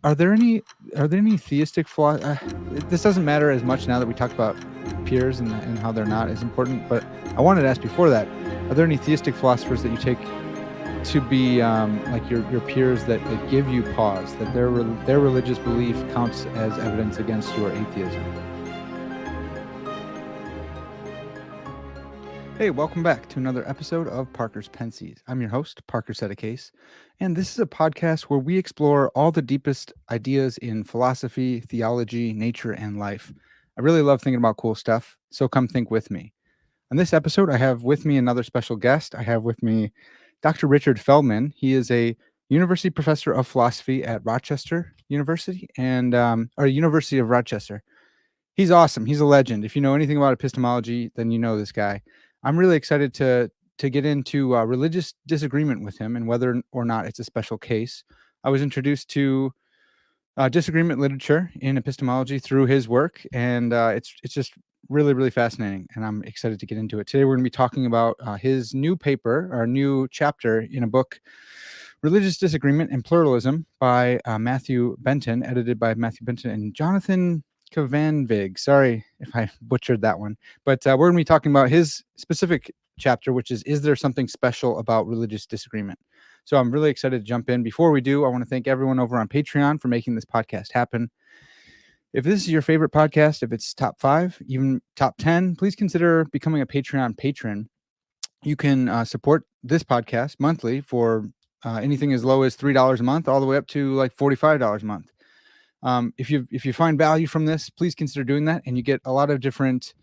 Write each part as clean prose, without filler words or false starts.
Are there any theistic this doesn't matter as much now that we talked about peers and how they're not as important, but I wanted to ask before that, are there any theistic philosophers that you take to be like your peers that give you pause, that their religious belief counts as evidence against your atheism? Hey, welcome back to another episode of Parker's Pensées. I'm your host, Parker Sedecase, and this is a podcast where we explore all the deepest ideas in philosophy, theology, nature, and life. I really love thinking about cool stuff, so come think with me. On this episode, I have with me another special guest. I have with me Dr. Richard Feldman. He is a university professor of philosophy at Rochester University or University of Rochester. He's awesome. He's a legend. If you know anything about epistemology, then you know this guy. I'm really excited to get into religious disagreement with him and whether or not it's a special case. I was introduced to disagreement literature in epistemology through his work, and it's just really, really fascinating, and I'm excited to get into it. Today, we're going to be talking about his new paper, or new chapter in a book, Religious Disagreement and Pluralism, by Matthew Benton, edited by Matthew Benton and Jonathan Kavanvig. Sorry if I butchered that one, but we're going to be talking about his specific chapter, which is there something special about religious disagreement? So I'm really excited to jump in. Before we do, I want to thank everyone over on Patreon for making this podcast happen. If this is your favorite podcast, if it's top 5, even top 10, please consider becoming a Patreon patron. You can support this podcast monthly for anything as low as $3 a month, all the way up to like $45 a month. If you find value from this, please consider doing that, and you get a lot of different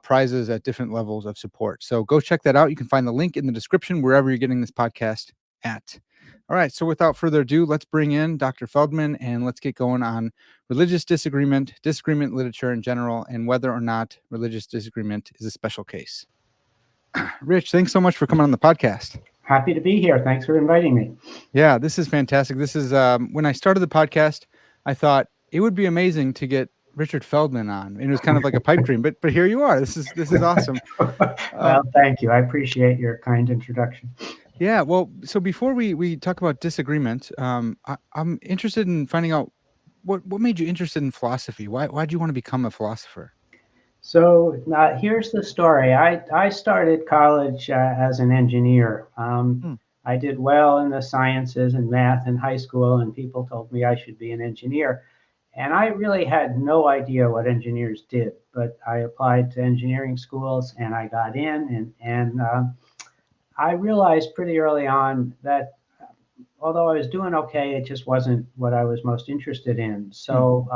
prizes at different levels of support. So go check that out. You can find the link in the description wherever you're getting this podcast at. All right. So without further ado, let's bring in Dr. Feldman and let's get going on religious disagreement literature in general, and whether or not religious disagreement is a special case. Rich, thanks so much for coming on the podcast. Happy to be here. Thanks for inviting me. Yeah, this is fantastic. This is when I started the podcast, I thought it would be amazing to get Richard Feldman on. And it was kind of like a pipe dream, but here you are. This is awesome. Well, thank you. I appreciate your kind introduction. Yeah. Well, so before we talk about disagreement, I'm interested in finding out what made you interested in philosophy. Why did you want to become a philosopher? So here's the story. I started college as an engineer. I did well in the sciences and math in high school, and people told me I should be an engineer. And I really had no idea what engineers did, but I applied to engineering schools and I got in, and I realized pretty early on that although I was doing okay, it just wasn't what I was most interested in. So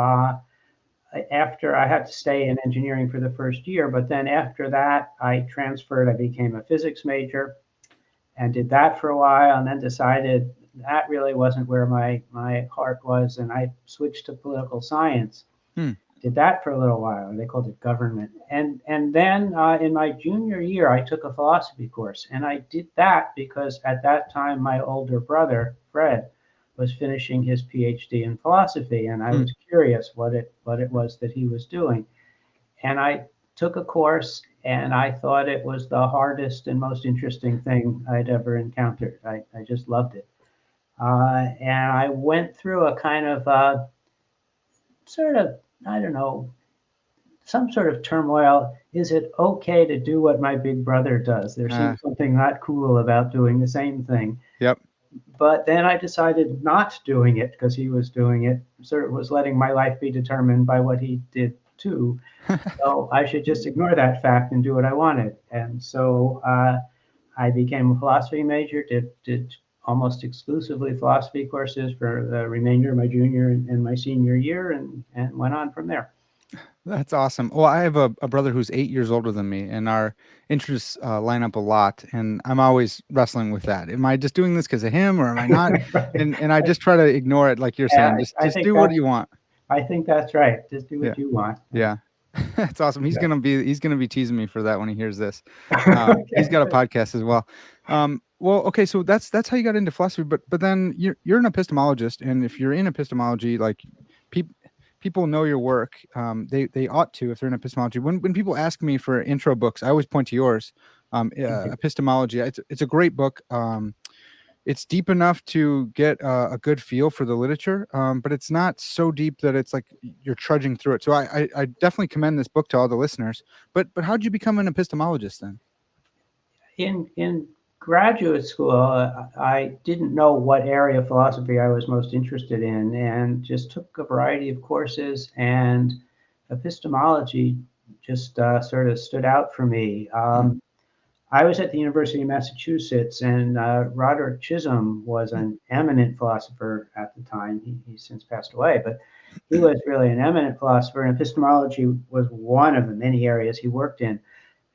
after I had to stay in engineering for the first year, but then after that, I transferred. I became a physics major and did that for a while, and then decided that really wasn't where my heart was, and I switched to political science. Did that for a little while. They called it government. And then in my junior year, I took a philosophy course, and I did that because at that time, my older brother, Fred, was finishing his PhD in philosophy, and I was curious what it was that he was doing. And I took a course, and I thought it was the hardest and most interesting thing I'd ever encountered. I just loved it. And I went through a kind of sort of, I don't know, some sort of turmoil. Is it okay to do what my big brother does? There seems something not cool about doing the same thing. Yep. But then I decided not doing it because he was doing it. Sort of was letting my life be determined by what he did too. So I should just ignore that fact and do what I wanted. And so I became a philosophy major, did almost exclusively philosophy courses for the remainder of my junior and my senior year, and went on from there. That's awesome. Well, I have a brother who's 8 years older than me, and our interests line up a lot. And I'm always wrestling with that. Am I just doing this because of him, or am I not? and I just try to ignore it, like you're saying. Just do what you want. I think that's right. Just do what you want. Yeah. That's awesome. He's gonna be teasing me for that when he hears this. He's got a podcast as well. Well, okay, so that's how you got into philosophy, but then you're an epistemologist, and if you're in epistemology, like people know your work. They ought to if they're in epistemology. When people ask me for intro books, I always point to yours, Epistemology. It's a great book. it's deep enough to get a good feel for the literature, but it's not so deep that it's like you're trudging through it. So I definitely commend this book to all the listeners. But how did you become an epistemologist then? In graduate school, I didn't know what area of philosophy I was most interested in, and just took a variety of courses, and epistemology just sort of stood out for me. I was at the University of Massachusetts, and Roderick Chisholm was an eminent philosopher at the time. He's since passed away, but he was really an eminent philosopher, and epistemology was one of the many areas he worked in.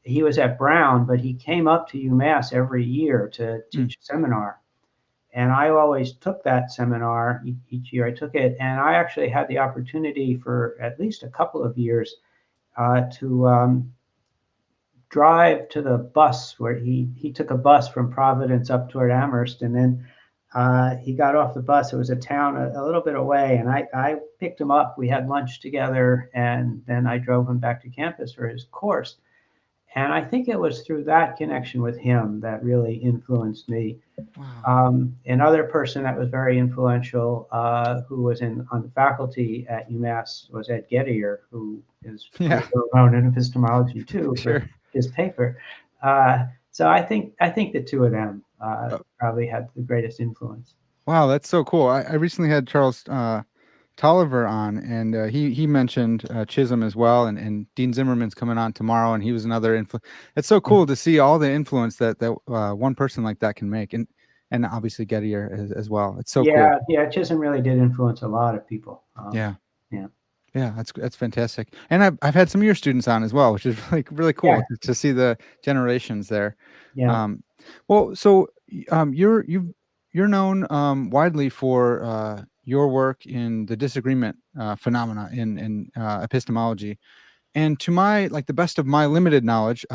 He was at Brown, but he came up to UMass every year to teach a seminar. And I always took that seminar each year. I took it, and I actually had the opportunity for at least a couple of years to drive to the bus where he took a bus from Providence up toward Amherst, and then he got off the bus. It was a town a little bit away, and I picked him up. We had lunch together, and then I drove him back to campus for his course. And I think it was through that connection with him that really influenced me. Wow. Another person that was very influential, who was on the faculty at UMass, was Ed Gettier, who is Yeah. well known in epistemology too for Sure. his paper. So I think the two of them probably had the greatest influence. Wow, that's so cool. I recently had Charles Tolliver on, and he mentioned Chisholm as well, and Dean Zimmerman's coming on tomorrow, and he was another influence. It's so cool to see all the influence that one person like that can make, and obviously Gettier as well. It's so cool. Yeah, Chisholm really did influence a lot of people. Yeah. Yeah. Yeah, that's fantastic. And I've had some of your students on as well, which is really cool Yeah. to see the generations there. Yeah. Well, so you're known widely for your work in the disagreement phenomena in epistemology. And to my the best of my limited knowledge,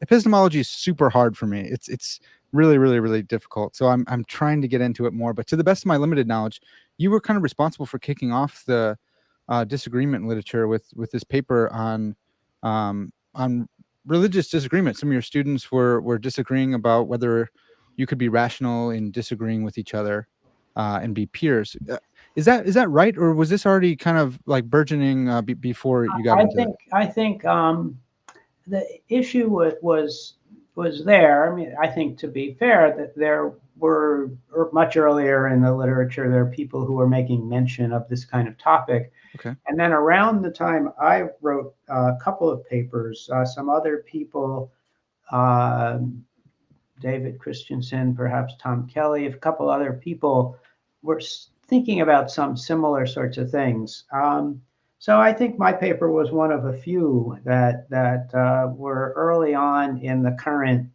epistemology is super hard for me. It's really difficult. So I'm trying to get into it more. But to the best of my limited knowledge, you were kind of responsible for kicking off the disagreement literature with this paper on religious disagreement. Some of your students were disagreeing about whether you could be rational in disagreeing with each other and be peers. Is that right, or was this already kind of like burgeoning before you got into it? I think the issue was there. I mean, I think to be fair, that there were much earlier in the literature, there are people who were making mention of this kind of topic. Okay. And then around the time I wrote a couple of papers, some other people, David Christensen, perhaps Tom Kelly, a couple other people were thinking about some similar sorts of things. So I think my paper was one of a few that were early on in the current.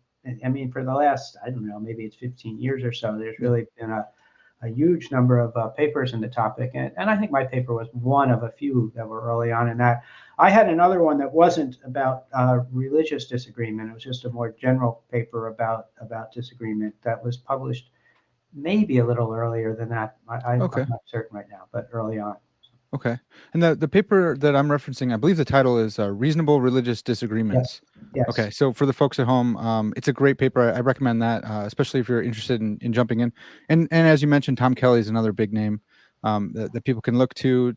I mean, for the last, I don't know, maybe it's 15 years or so, there's really been a huge number of papers in the topic. And I think my paper was one of a few that were early on in that. I had another one that wasn't about religious disagreement. It was just a more general paper about disagreement that was published maybe a little earlier than that. I'm Okay. not certain right now, but early on. Okay. And the paper that I'm referencing, I believe the title is Reasonable Religious Disagreements. Yes. Okay. So for the folks at home, it's a great paper. I recommend that, especially if you're interested in jumping in. And as you mentioned, Tom Kelly is another big name that people can look to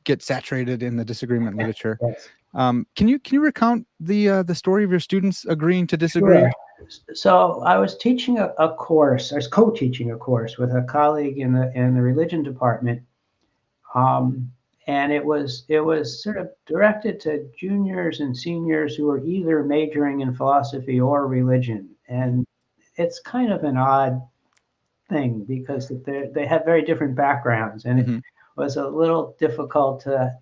get saturated in the disagreement literature. Yes. Can you recount the story of your students agreeing to disagree? Sure. So I was teaching a course. I was co-teaching a course with a colleague in the religion department. And it was sort of directed to juniors and seniors who were either majoring in philosophy or religion. And it's kind of an odd thing because they have very different backgrounds, and it was a little difficult to,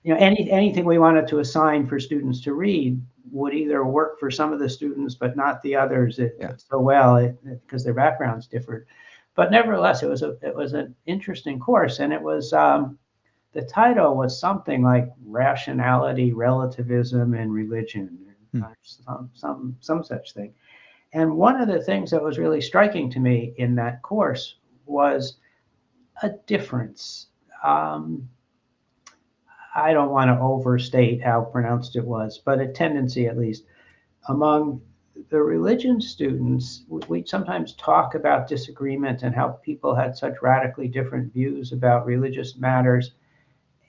anything we wanted to assign for students to read would either work for some of the students but not the others so well because their backgrounds differed. But nevertheless, it was an interesting course, and it was the title was something like Rationality, Relativism, and Religion, some such thing. And one of the things that was really striking to me in that course was a difference. I don't want to overstate how pronounced it was, but a tendency, at least, among the religion students, we sometimes talk about disagreement and how people had such radically different views about religious matters.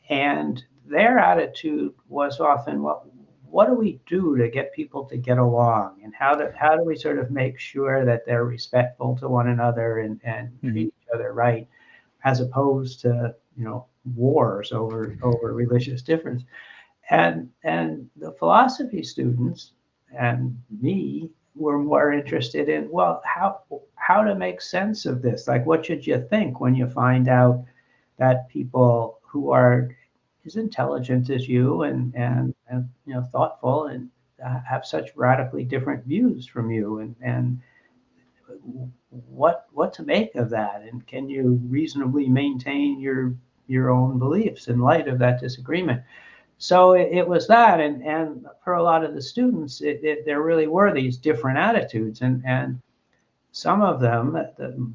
And their attitude was often, what do we do to get people to get along? And how do we sort of make sure that they're respectful to one another and treat each other right, as opposed to, wars over religious difference. And the philosophy students and me were more interested in, well, how to make sense of this. Like, what should you think when you find out that people who are as intelligent as you and thoughtful and have such radically different views from you, and what to make of that, and can you reasonably maintain your own beliefs in light of that disagreement? So it was that, and for a lot of the students, there really were these different attitudes, and some of them,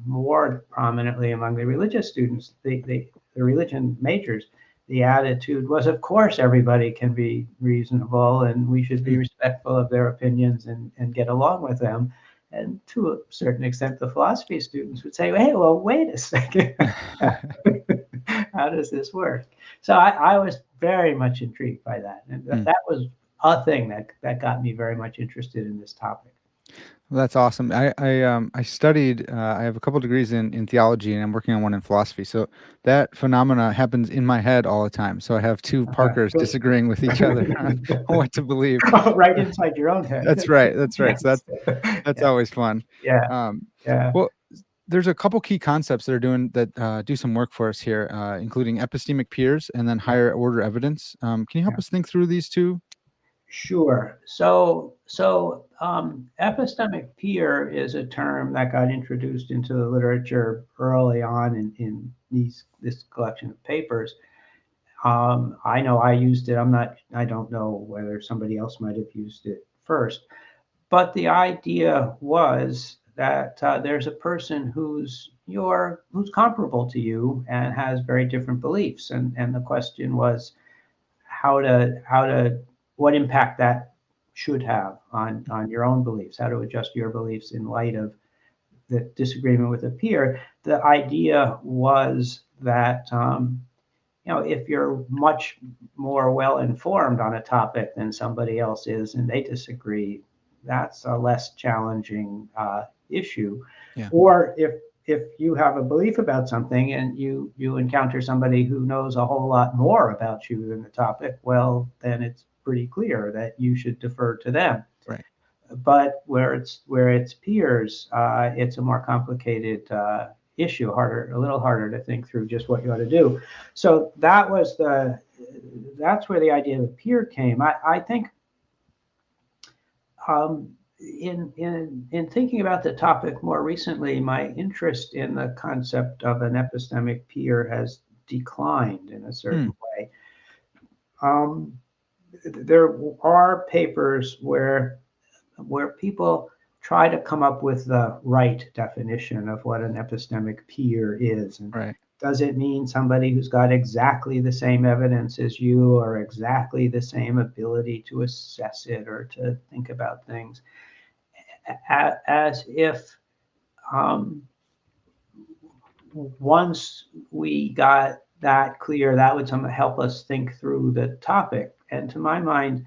more prominently among the religious students, the religion majors, the attitude was, of course, everybody can be reasonable, and we should be respectful of their opinions and get along with them. And to a certain extent, the philosophy students would say, hey, well, wait a second. How does this work? So I was very much intrigued by that. And that was a thing that got me very much interested in this topic. Well, that's awesome. I studied. I have a couple degrees in theology, and I'm working on one in philosophy. So that phenomena happens in my head all the time. So I have two Parkers disagreeing with each other on what to believe. Right inside your own head. That's right. That's right. So that's always fun. Yeah. Well, there's a couple key concepts that are doing that do some work for us here, including epistemic peers and then higher order evidence. Can you help us think through these two? Sure. So epistemic peer is a term that got introduced into the literature early on in this collection of papers. I know I used it. I don't know whether somebody else might have used it first, but the idea was that there's a person who's comparable to you and has very different beliefs, and the question was what impact that should have on your own beliefs, how to adjust your beliefs in light of the disagreement with a peer. The idea was that if you're much more well informed on a topic than somebody else is and they disagree, that's a less challenging issue. Yeah. Or if you have a belief about something and you encounter somebody who knows a whole lot more about you than the topic, well, then it's pretty clear that you should defer to them. Right. But where it's peers, it's a more complicated issue, a little harder to think through just what you ought to do. So that's where the idea of a peer came. I think in thinking about the topic more recently, my interest in the concept of an epistemic peer has declined in a certain way. There are papers where people try to come up with the right definition of what an epistemic peer is. And right. Does it mean somebody who's got exactly the same evidence as you or exactly the same ability to assess it or to think about things? As if once we got that clear, that would help us think through the topic. And to my mind,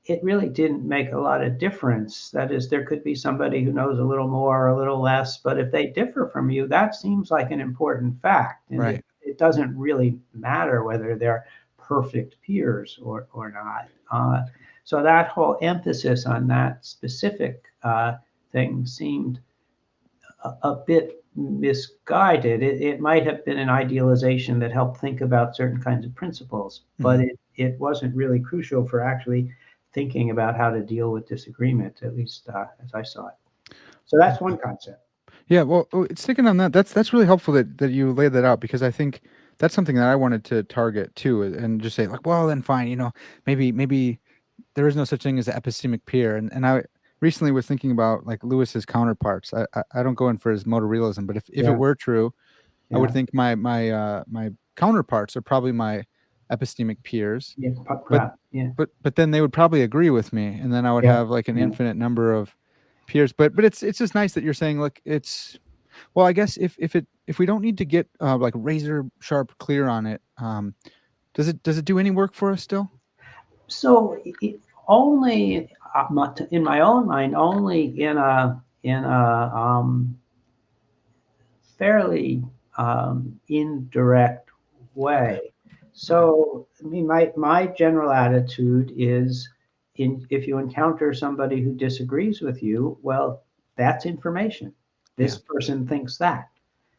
it really didn't make a lot of difference. That is, there could be somebody who knows a little more or a little less, but if they differ from you, that seems like an important fact. And right. It doesn't really matter whether they're perfect peers or not. So that whole emphasis on that specific thing seemed a bit misguided. It might have been an idealization that helped think about certain kinds of principles, but it wasn't really crucial for actually thinking about how to deal with disagreement, at least as I saw it. So that's one concept. Yeah, well, sticking on that, that's really helpful that you laid that out, because I think that's something that I wanted to target too, and just say like, well, then fine, maybe there is no such thing as an epistemic peer, and I recently was thinking about like Lewis's counterparts. I don't go in for his modal realism, but if it were true, I would think my counterparts are probably my epistemic peers. Yeah, but then they would probably agree with me, and then I would have like an infinite number of peers. But it's just nice that you're saying, look, it's well, I guess if we don't need to get like razor sharp clear on it, does it do any work for us still? So only in my own mind, only in a fairly indirect way. So, I mean, my general attitude is, if you encounter somebody who disagrees with you, well, that's information. This Yeah. person thinks that,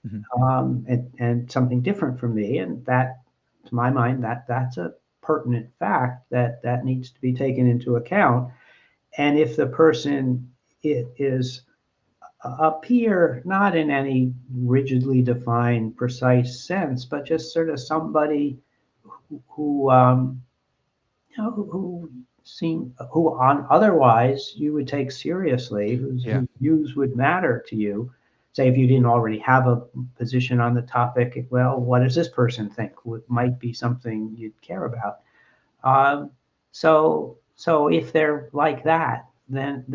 Mhm. and something different from me, and that, to my mind, that's a pertinent fact that needs to be taken into account. And if the person is a peer, not in any rigidly defined, precise sense, but just sort of somebody who who seem who on otherwise you would take seriously, Yeah. whose views would matter to you. Say if you didn't already have a position on the topic, well, what does this person think? Might be something you'd care about. Um, so if they're like that, then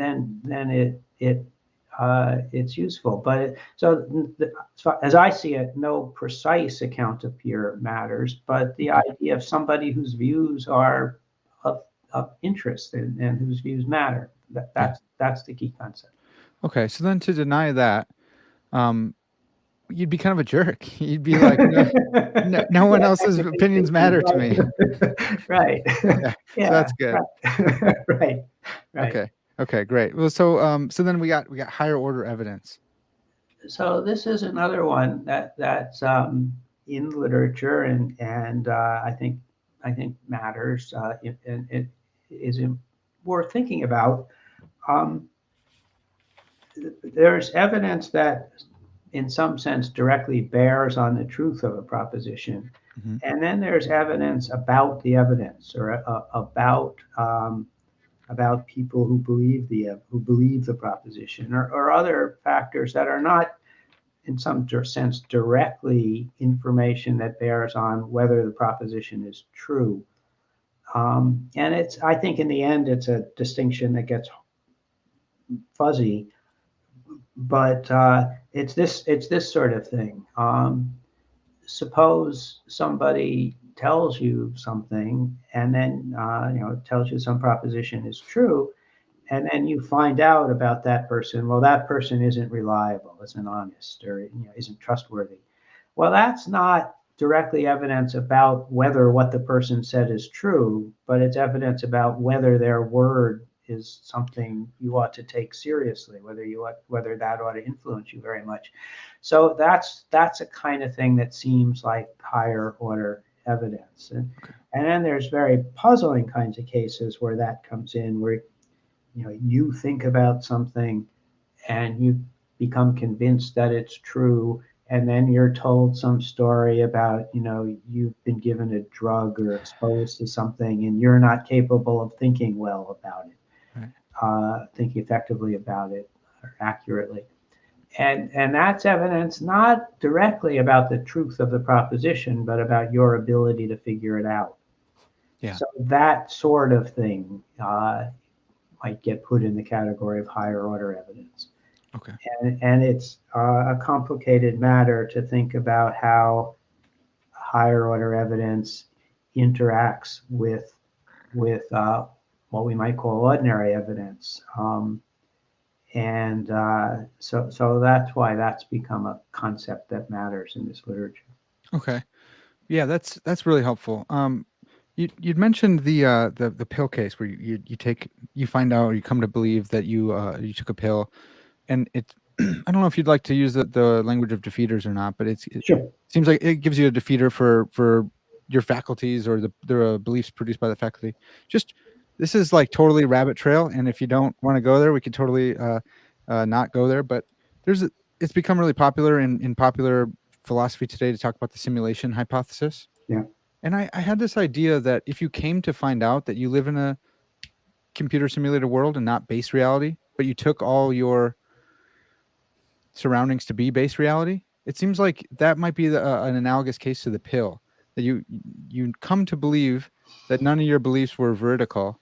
it's useful. But as I see it, no precise account of peer matters, but the idea of somebody whose views are of interest, and whose views matter. Yeah. That's the key concept. Okay. So then to deny that, um, you'd be kind of a jerk. You'd be like, no, no one Yeah, else's technically opinions speaking, matter to me. right. Yeah. So Yeah, that's good. right. Right. Right. Okay. Okay. Great. Well, so then we got higher order evidence. So this is another one that's in literature, and I think matters, and it is worth thinking about. Um, there's evidence that, in some sense, directly bears on the truth of a proposition, Mhm. and then there's evidence about the evidence, or about people who believe the proposition, or other factors that are not, in some sense, directly information that bears on whether the proposition is true. And I think in the end, it's a distinction that gets fuzzy, but it's this sort of thing. Suppose somebody tells you something, and then tells you some proposition is true, and then you find out about that person. Well, that person isn't reliable, isn't honest, or isn't trustworthy. Well, that's not directly evidence about whether what the person said is true, but it's evidence about whether their word is something you ought to take seriously, whether that ought to influence you very much. So that's a kind of thing that seems like higher order evidence. And then there's very puzzling kinds of cases where that comes in, where you think about something and you become convinced that it's true, and then you're told some story about, you've been given a drug or exposed to something, and you're not capable of thinking well about it, Right. thinking effectively about it, or accurately. And that's evidence not directly about the truth of the proposition, but about your ability to figure it out. Yeah. So that sort of thing might get put in the category of higher order evidence. Okay. And it's a complicated matter to think about how higher order evidence interacts with what we might call ordinary evidence. And so that's why that's become a concept that matters in this literature. Okay. Yeah, that's really helpful. You'd mentioned the pill case where you find out, or you come to believe that you took a pill, and it's I don't know if you'd like to use the language of defeaters or not, but it Sure. seems like it gives you a defeater for your faculties, or the beliefs produced by the faculty. Just this is like totally rabbit trail, and if you don't want to go there, we could totally not go there. But it's become really popular in popular philosophy today to talk about the simulation hypothesis. Yeah. And I had this idea that if you came to find out that you live in a computer simulated world and not base reality, but you took all your surroundings to be base reality, it seems like that might be an analogous case to the pill, that you come to believe that none of your beliefs were vertical,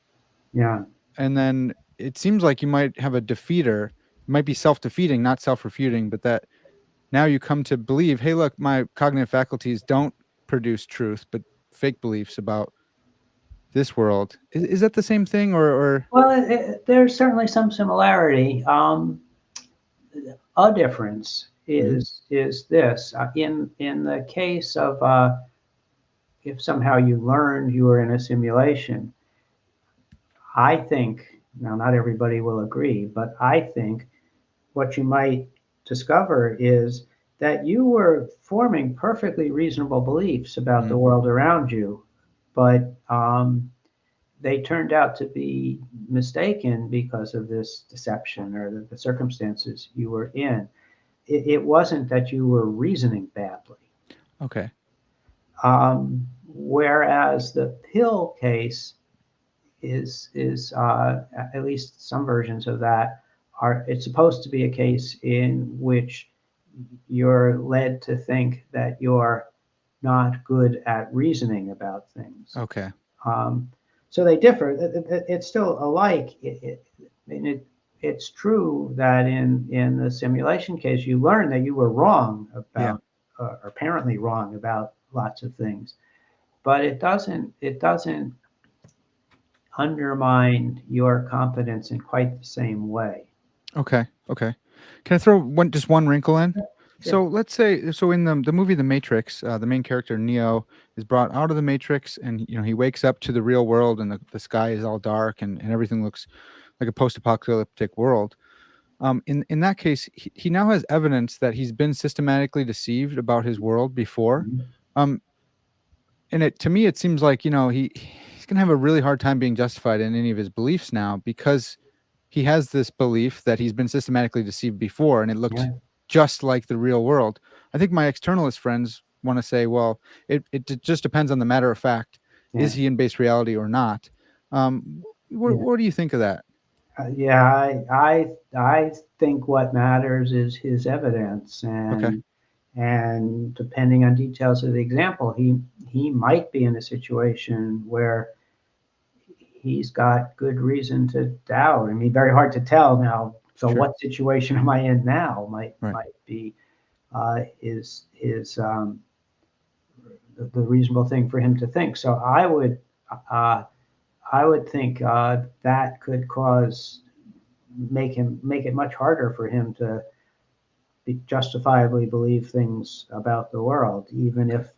Yeah. and then it seems like you might have a defeater might be self-defeating, not self-refuting, but that now you come to believe, hey, look, my cognitive faculties don't produce truth, but fake beliefs about this world. Is that the same thing, or Well, there's certainly some similarity. A difference Mhm. is this in the case of if somehow you learned you were in a simulation. I think now not everybody will agree, but I think what you might discover is that you were forming perfectly reasonable beliefs about the Mm, world around you, but they turned out to be mistaken because of this deception or the circumstances you were in. It wasn't that you were reasoning badly. okay. Whereas the pill case is at least some versions of that are it's supposed to be a case in which you're led to think that you're not good at reasoning about things. Okay. Um, so they differ. It's still alike. It's true that in the simulation case, you learn that you were wrong Yeah. about, or apparently wrong about lots of things, but it doesn't undermine your competence in quite the same way. Okay. Okay. Can I throw just one wrinkle in? Sure. So let's say, so in the movie The Matrix, the main character Neo is brought out of the Matrix, and he wakes up to the real world, and the sky is all dark, and everything looks like a post-apocalyptic world. In that case, he now has evidence that he's been systematically deceived about his world before. Mhm. Um, and to me, it seems like he's gonna have a really hard time being justified in any of his beliefs now, because he has this belief that he's been systematically deceived before, and it looked Yeah. just like the real world. I think my externalist friends want to say, well, it just depends on the matter of fact. Is Yeah. he in base reality or not? Yeah. What do you think of that? Yeah, I think what matters is his evidence, Okay, and depending on details of the example, he might be in a situation where he's got good reason to doubt. I mean, very hard to tell now. So, sure, what situation am I in now? Might right. might be is the reasonable thing for him to think. So, uh, I would think that could make it much harder for him to justifiably believe things about the world, even Okay, if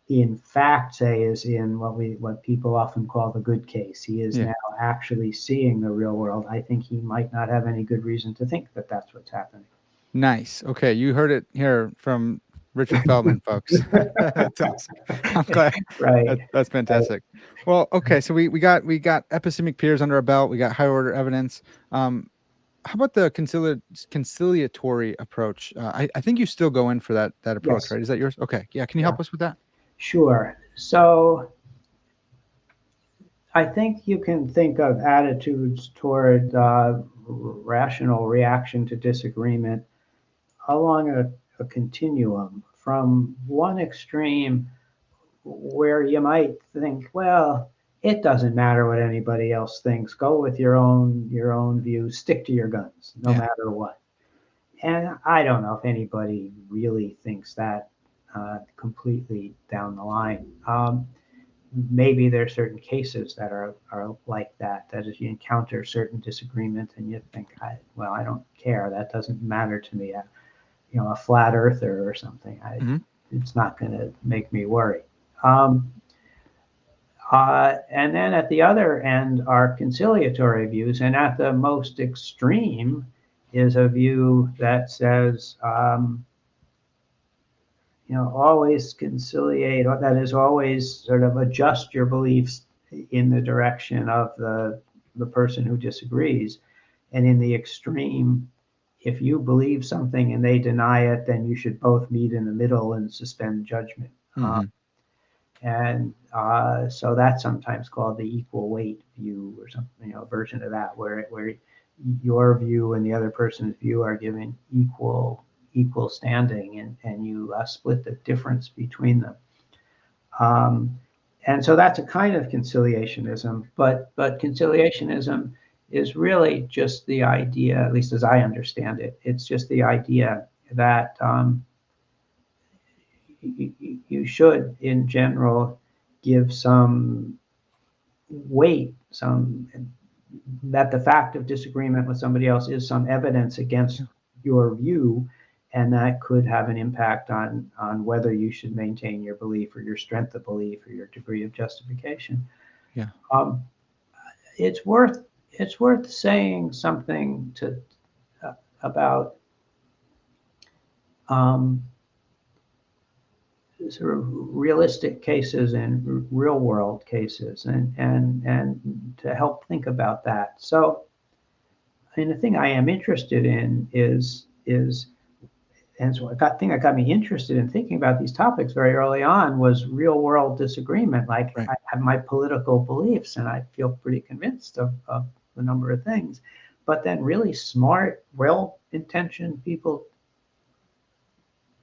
he in fact say is in what people often call the good case. He is yeah. now actually seeing the real world. I think he might not have any good reason to think that that's what's happening. Nice. Okay, you heard it here from Richard Feldman, folks. That's awesome. I'm glad. Right. That's Right. fantastic. Well, okay, so we got epistemic peers under our belt. We got higher order evidence. How about the conciliatory approach? I think you still go in for that approach, Yes. right? Is that yours? Okay, yeah. Can you Yeah. help us with that? Sure. So I think you can think of attitudes toward rational reaction to disagreement along a continuum from one extreme where you might think, well, it doesn't matter what anybody else thinks. Go with your own views. Stick to your guns, no Yeah. matter what. And I don't know if anybody really thinks that completely down the line. Maybe there are certain cases that are like that. That is, you encounter certain disagreement and you think, well, I don't care. That doesn't matter to me. A flat earther or something. Hmm. It's not going to make me worry. Um, and then at the other end are conciliatory views, and at the most extreme is a view that says, always conciliate, or that is always sort of adjust your beliefs in the direction of the person who disagrees. And in the extreme, if you believe something and they deny it, then you should both meet in the middle and suspend judgment. Hmm. And so that's sometimes called the equal weight view or something, a version of that where your view and the other person's view are given equal standing, and you split the difference between them. Um, and so that's a kind of conciliationism, but conciliationism is really just the idea, at least as I understand it, it's just the idea that you should, in general, give some weight, that the fact of disagreement with somebody else is some evidence against your view, and that could have an impact on whether you should maintain your belief or your strength of belief or your degree of justification. Yeah. It's worth saying something about sort of realistic cases and real world cases, and to help think about that. So, I mean, the thing I am interested in is and so the thing that got me interested in thinking about these topics very early on was real world disagreement. Like, Right. I have my political beliefs, and I feel pretty convinced of a number of things, but then really smart, well-intentioned people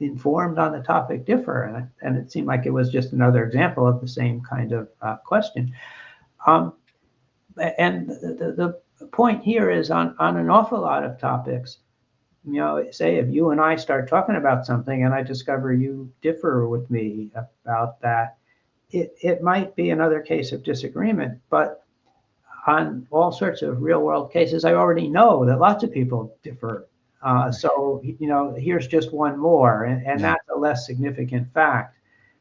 informed on the topic differ, and it seemed like it was just another example of the same kind of question. And the point here is on an awful lot of topics, say if you and I start talking about something and I discover you differ with me about that, it might be another case of disagreement, but on all sorts of real world cases, I already know that lots of people differ. So, here's just one more, and that's a less significant fact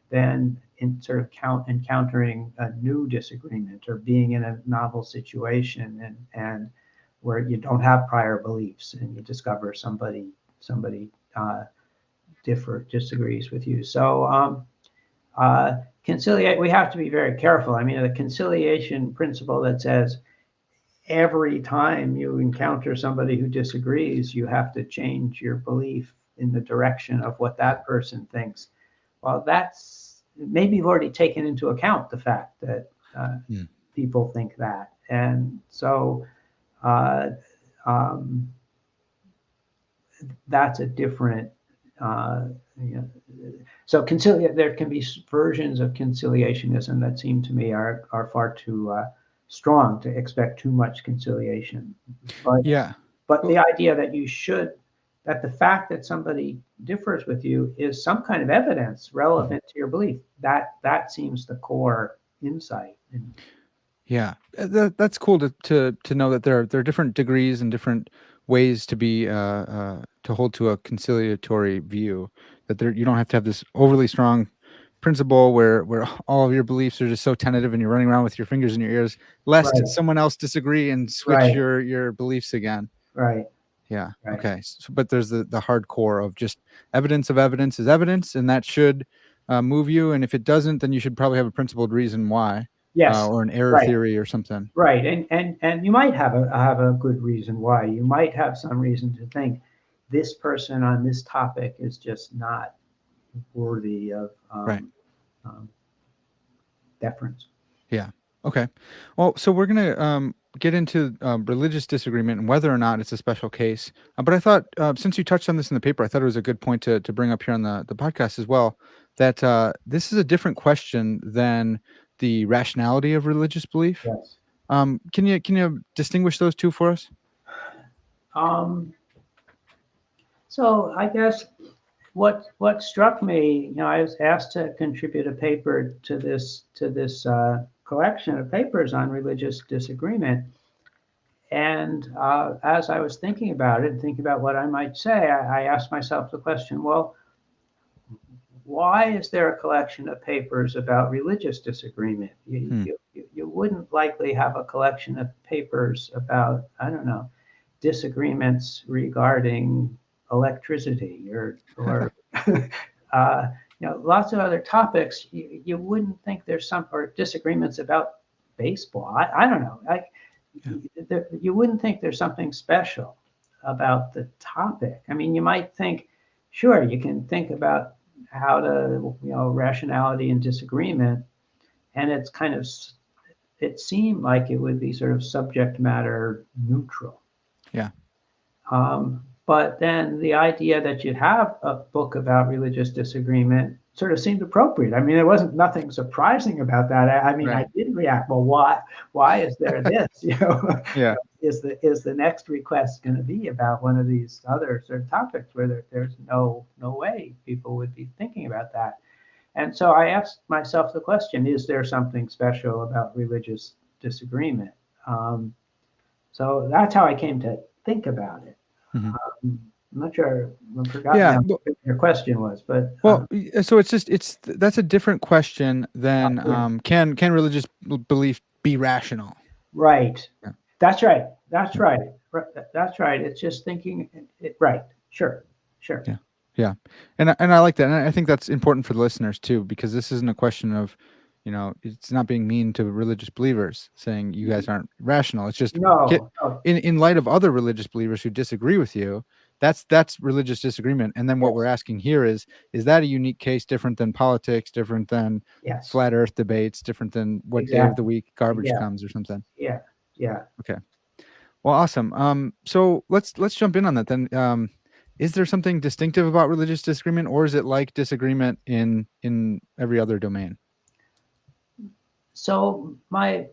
than in sort of encountering a new disagreement or being in a novel situation and where you don't have prior beliefs and you discover somebody disagrees with you. So conciliate. We have to be very careful. I mean, the conciliation principle that says every time you encounter somebody who disagrees, you have to change your belief in the direction of what that person thinks. Well, that's maybe you've already taken into account the fact that people think that. And so that's a different, so there can be versions of conciliationism that seem to me are far too strong to expect too much conciliation. But the idea that the fact that somebody differs with you is some kind of evidence relevant to your belief, that seems the core insight. Yeah, that's cool to know that there are different degrees and different ways to be to hold to a conciliatory view. That you don't have to have this overly strong principle where all of your beliefs are just so tentative and you're running around with your fingers in your ears, lest someone else disagree and switch your beliefs again. Right. Yeah. Right. Okay. So, but there's the hardcore of just evidence of evidence is evidence, and that should move you. And if it doesn't, then you should probably have a principled reason why. Yes. Or an error theory or something. Right. And you might have a good reason why. You might have some reason to think this person on this topic is just not worthy of deference. Yeah. Okay. Well, so we're going to get into religious disagreement and whether or not it's a special case. But I thought, since you touched on this in the paper, I thought it was a good point to bring up here on the podcast as well, that this is a different question than the rationality of religious belief. Yes. Can you distinguish those two for us? So I guess what struck me, I was asked to contribute a paper to this collection of papers on religious disagreement, and as I was thinking about it and thinking about what I might say, I asked myself the question: well, why is there a collection of papers about religious disagreement? You wouldn't likely have a collection of papers about, I don't know, disagreements regarding electricity or lots of other topics. You wouldn't think there's or disagreements about baseball. I don't know. You wouldn't think there's something special about the topic. I mean, you might think, sure, you can think about how to, rationality and disagreement, and it seemed like it would be sort of subject matter neutral. Yeah. But then the idea that you'd have a book about religious disagreement sort of seemed appropriate. I mean, there wasn't nothing surprising about that. I mean, I did react, well, why is there this? Yeah. is the next request going to be about one of these other sort of topics where there's no way people would be thinking about that? And so I asked myself the question: is there something special about religious disagreement? So that's how I came to think about it. Mhm. I'm not sure. I've forgotten Yeah. now what your question was, but Well, so that's a different question than yeah. can religious belief be rational? Right. Yeah. That's right. That's Yeah. right. That's right. It's just thinking it right. Sure. Sure. Yeah. Yeah. And I like that. And I think that's important for the listeners too, because this isn't a question of, it's not being mean to religious believers saying you guys aren't rational. It's just get No. in light of other religious believers who disagree with you. That's religious disagreement. And then what we're Yes. asking here is that a unique case different than politics, different than Yes. flat earth debates, different than what day of the Exactly. week garbage Yeah. comes or something? Yeah. Yeah. Okay. Well, awesome. So let's jump in on that then. Is there something distinctive about religious disagreement, or is it like disagreement in every other domain? So my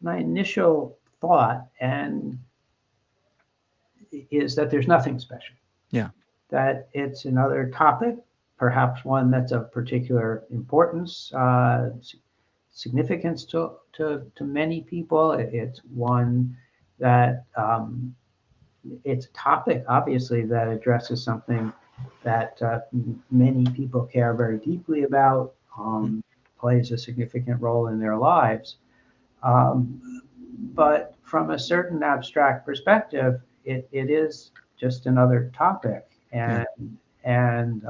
initial thought and is that there's nothing special. Yeah. That it's another topic, perhaps one that's of particular importance, significance to many people. It's one that it's a topic, obviously, that addresses something that many people care very deeply about, plays a significant role in their lives. But from a certain abstract perspective, it is just another topic. Yeah. And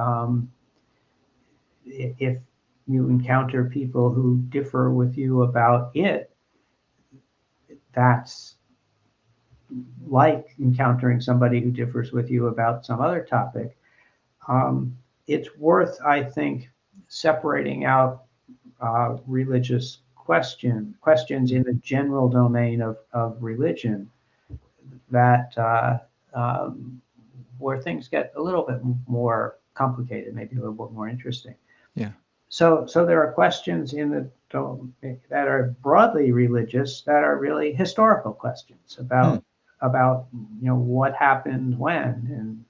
if you encounter people who differ with you about it, that's like encountering somebody who differs with you about some other topic. It's worth, I think, separating out religious questions in the general domain of religion that where things get a little bit more complicated, maybe a little bit more interesting. Yeah. So there are questions that are broadly religious that are really historical questions about what happened when,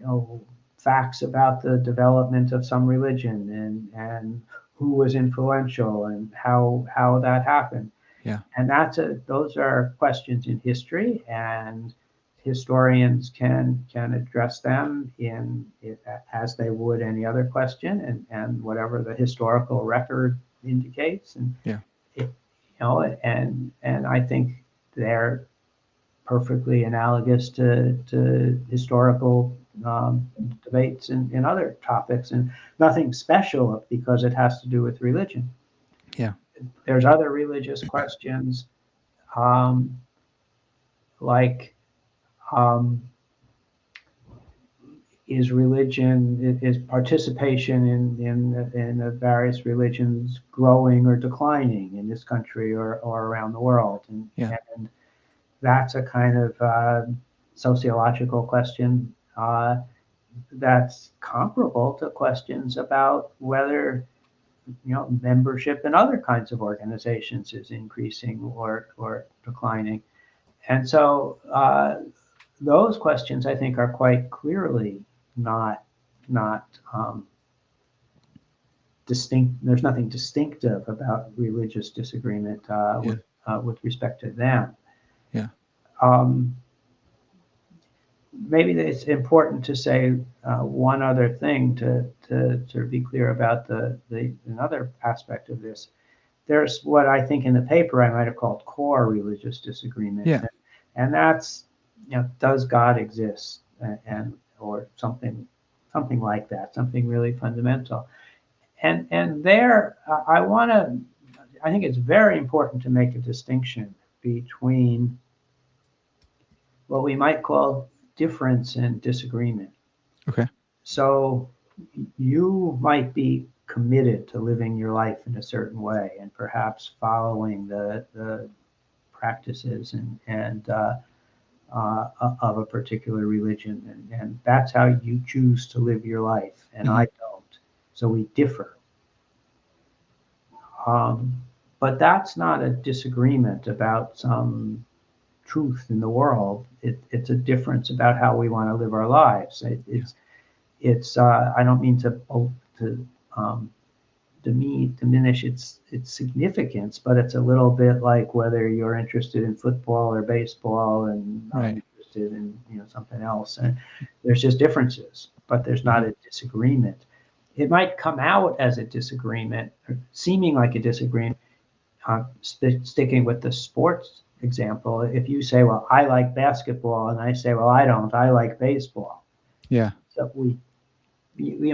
and facts about the development of some religion, and who was influential and how that happened. Yeah. And those are questions in history, and historians can address them as they would any other question, and whatever the historical record indicates. And Yeah. and I think they're perfectly analogous to historical debates in other topics, and nothing special because it has to do with religion. Yeah. There's other religious questions, um, like um, is participation in the various religions growing or declining in this country or around the world, Yeah. and that's a kind of sociological question that's comparable to questions about whether membership in other kinds of organizations is increasing or declining. And so those questions, I think, are quite clearly not distinct. There's nothing distinctive about religious disagreement Yeah. with respect to them. Yeah. Um, Maybe it's important to say one other thing to be clear about another aspect of this. There's what I think in the paper I might have called core religious disagreement, Yeah. and that's does God exist, and or something like that, something really fundamental. And there I think it's very important to make a distinction between what we might call difference and disagreement. Okay. So you might be committed to living your life in a certain way and perhaps following the practices and of a particular religion, and that's how you choose to live your life, and Mm-hmm. I don't. So we differ. Um, But that's not a disagreement about some truth in the world. It's a difference about how we want to live our lives. It's I don't mean to um, diminish its significance, but it's a little bit like whether you're interested in football or baseball, and I'm interested in something else. And there's just differences, but there's not a disagreement. It might come out as a disagreement, or seeming like a disagreement. Sticking with the sports example, if you say, "Well, I like basketball," and I say, "Well, I don't. I like baseball." Yeah. So we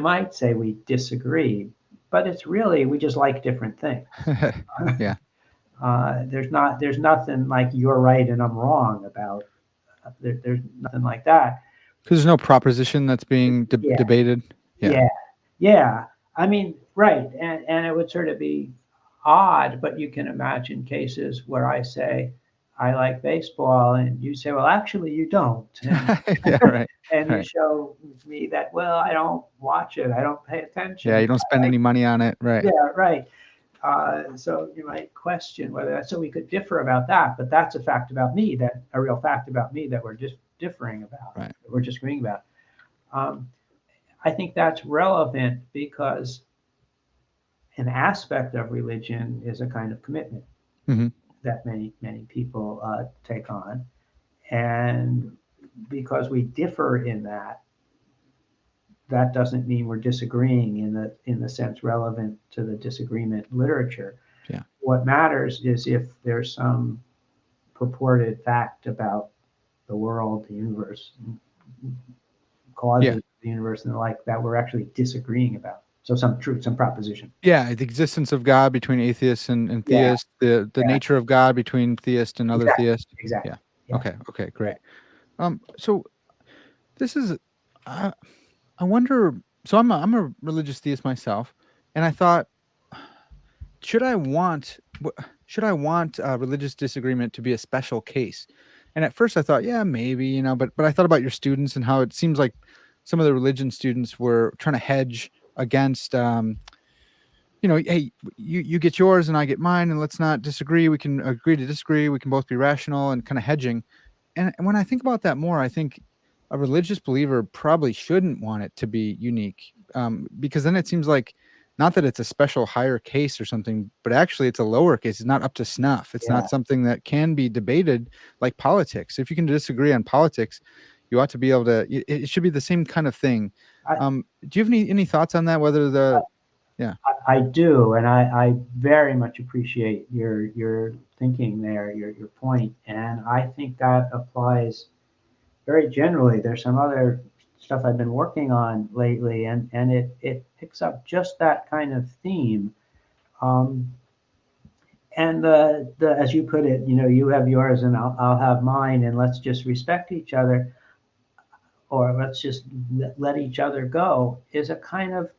might say we disagree, but it's really we just like different things. Yeah. There's nothing like you're right and I'm wrong about. There's nothing like that. Because there's no proposition that's being debated. Yeah. I mean, right, and it would sort of be odd, but you can imagine cases where I say I like baseball, and you say, "Well, actually, you don't," Yeah, right. and you Right. show me that, well, I don't watch it, I don't pay attention. Yeah, you don't spend any money on it, right? Yeah, right. So you might question whether that's, so we could differ about that, but that's a fact about me, that a real fact about me that we're just differing about, Right. that we're disagreeing about. I think that's relevant because an aspect of religion is a kind of commitment that many people take on, and because we differ in that, that doesn't mean we're disagreeing in the sense relevant to the disagreement literature. Yeah. What matters is if there's some purported fact about the world, the universe, causes the universe, and the like, that we're actually disagreeing about. So some truth, some proposition. Yeah, the existence of God between atheists and theists, the nature of God between theist and other theists. Exactly. Yeah. Okay, great. So this is, I wonder. So I'm a religious theist myself, and I thought, should I want religious disagreement to be a special case? And at first I thought, yeah, maybe, but I thought about your students and how it seems like some of the religion students were trying to hedge against, hey, you get yours and I get mine, and let's not disagree. We can agree to disagree. We can both be rational, and kind of hedging. And when I think about that more, I think a religious believer probably shouldn't want it to be unique, because then it seems like, not that it's a special higher case or something, but actually it's a lower case. It's not up to snuff. It's not something that can be debated like politics. If you can disagree on politics, you ought to be able to. It should be the same kind of thing. Do you have any thoughts on that? Whether I do, and I very much appreciate your thinking there, your point, and I think that applies very generally. There's some other stuff I've been working on lately, and it picks up just that kind of theme. And the as you put it, you have yours and I'll have mine, and let's just respect each other, or let's just let each other go, is a kind of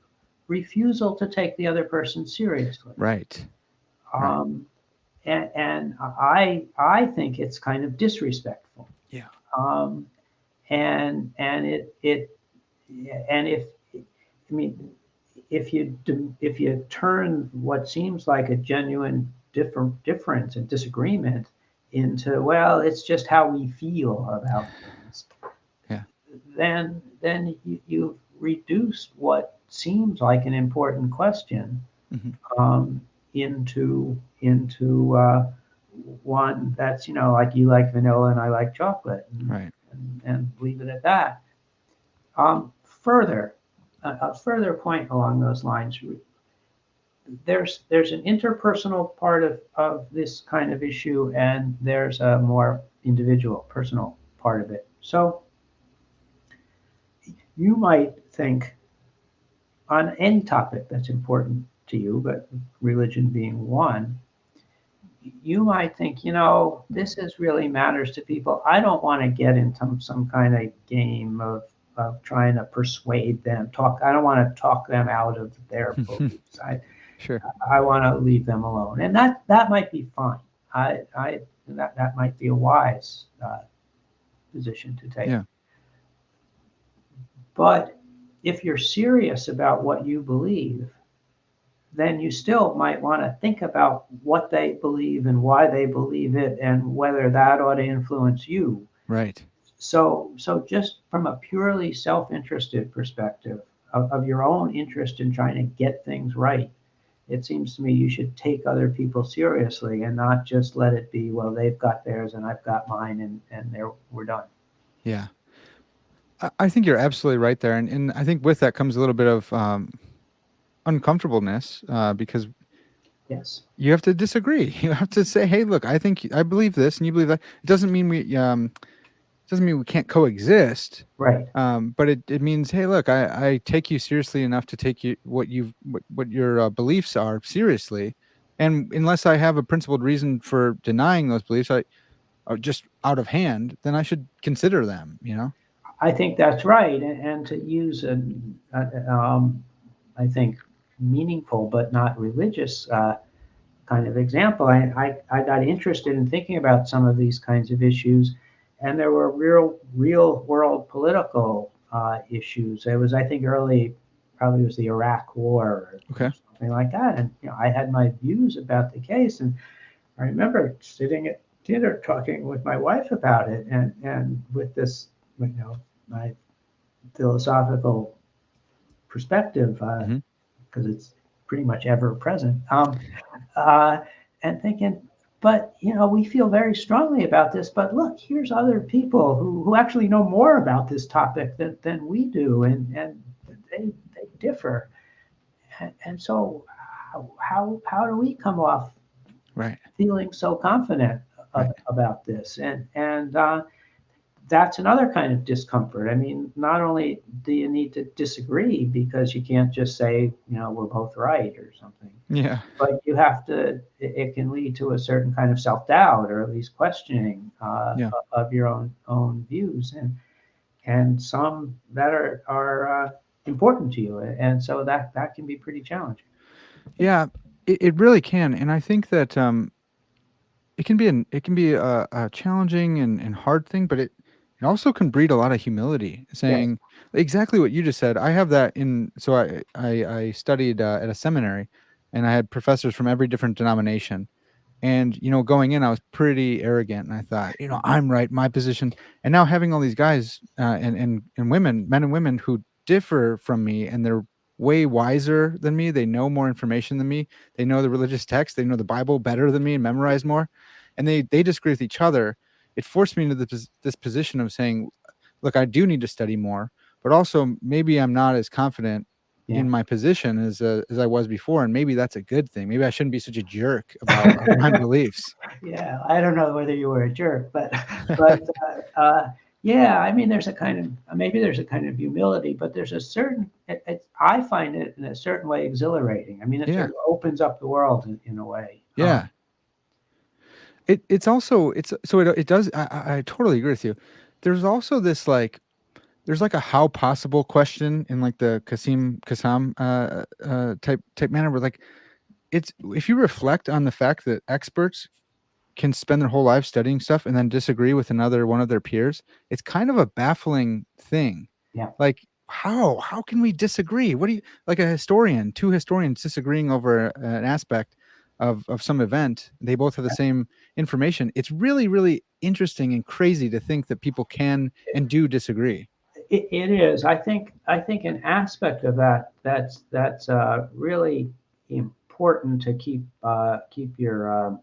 refusal to take the other person seriously. Right. And I think it's kind of disrespectful. Yeah. And if I mean if you turn what seems like a genuine difference and disagreement into, well, it's just how we feel about things, then you reduce what seems like an important question into one that's, like you like vanilla and I like chocolate, and leave it at that. Further, a further point along those lines, there's an interpersonal part of this kind of issue, and there's a more individual, personal part of it. So you might think, on any topic that's important to you, but religion being one, you might think, this is really matters to people. I don't want to get into some kind of game of trying to persuade them. I don't want to talk them out of their beliefs. I want to leave them alone, and that might be fine. That might be a wise position to take. Yeah. But if you're serious about what you believe, then you still might want to think about what they believe and why they believe it and whether that ought to influence you. Right. So just from a purely self-interested perspective of your own interest in trying to get things right, it seems to me you should take other people seriously and not just let it be, well, they've got theirs and I've got mine, and we're done. Yeah. I think you're absolutely right there. And I think with that comes a little bit of uncomfortableness because Yes. you have to disagree. You have to say, "Hey, look, I believe this, and you believe that." It doesn't mean we can't coexist. Right. But it means, hey, look, I take you seriously enough to take you what your beliefs are seriously, and unless I have a principled reason for denying those beliefs, I are just out of hand, then I should consider them. I think that's right. And to use I think, meaningful but not religious kind of example, I got interested in thinking about some of these kinds of issues, and there were real world political issues. It was, I think, probably was the Iraq War or Okay. something like that, and I had my views about the case, and I remember sitting at dinner talking with my wife about it, and with this, my philosophical perspective, Hmm. because it's pretty much ever present. Uh, and thinking, but we feel very strongly about this. But look, here's other people who actually know more about this topic than we do, and they differ. And so, how do we come off Right. feeling so confident Right. about this? And that's another kind of discomfort. I mean, not only do you need to disagree because you can't just say, we're both right or something, Yeah. but you have to, it can lead to a certain kind of self-doubt or at least questioning Yeah. of your own views, and some that are important to you. And so that can be pretty challenging. Yeah. It really can, and I think that it can be a challenging and hard thing, but it also can breed a lot of humility. Yes. Saying exactly what you just said. I have that in. So I studied at a seminary, and I had professors from every different denomination. And going in, I was pretty arrogant, and I thought, I'm right, my position. And now having all these guys and women, men and women who differ from me, and they're way wiser than me. They know more information than me. They know the religious text. They know the Bible better than me and memorize more. And they disagree with each other. It forced me into this position of saying, look, I do need to study more, but also maybe I'm not as confident Yeah. in my position as I was before, and maybe that's a good thing. Maybe I shouldn't be such a jerk about my beliefs. Yeah, I don't know whether you were a jerk, but yeah, I mean, there's a kind of humility, but there's a certain. I find it in a certain way exhilarating. I mean, it Yeah, sort of opens up the world in a way. yeah. It's also it's so it does. I totally agree with you. There's also this there's like a how possible question in like the Kassam type manner where like it's if you reflect on the fact that experts can spend their whole life studying stuff and then disagree with another one of their peers, it's kind of a baffling thing. Yeah. Like how can we disagree? What do you like a historian, two historians disagreeing over an aspect of some event, they both have the same information. It's really, really interesting and crazy to think that people can and do disagree. It is. I think an aspect of that's really important to keep your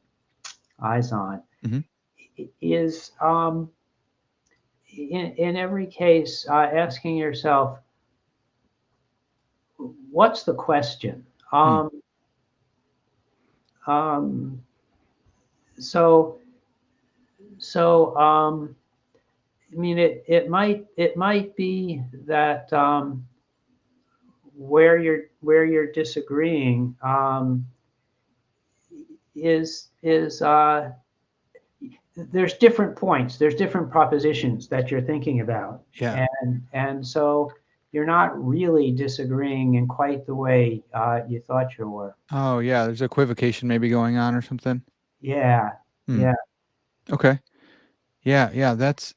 eyes on Hmm. is in every case asking yourself, what's the question? Hmm. Um, so so I mean, it might be that where you're disagreeing is there's different points, there's different propositions that you're thinking about, Yeah. and so you're not really disagreeing in quite the way you thought you were. Oh, yeah. There's equivocation maybe going on or something. Yeah, Hmm. yeah, Okay. Yeah. Yeah. That.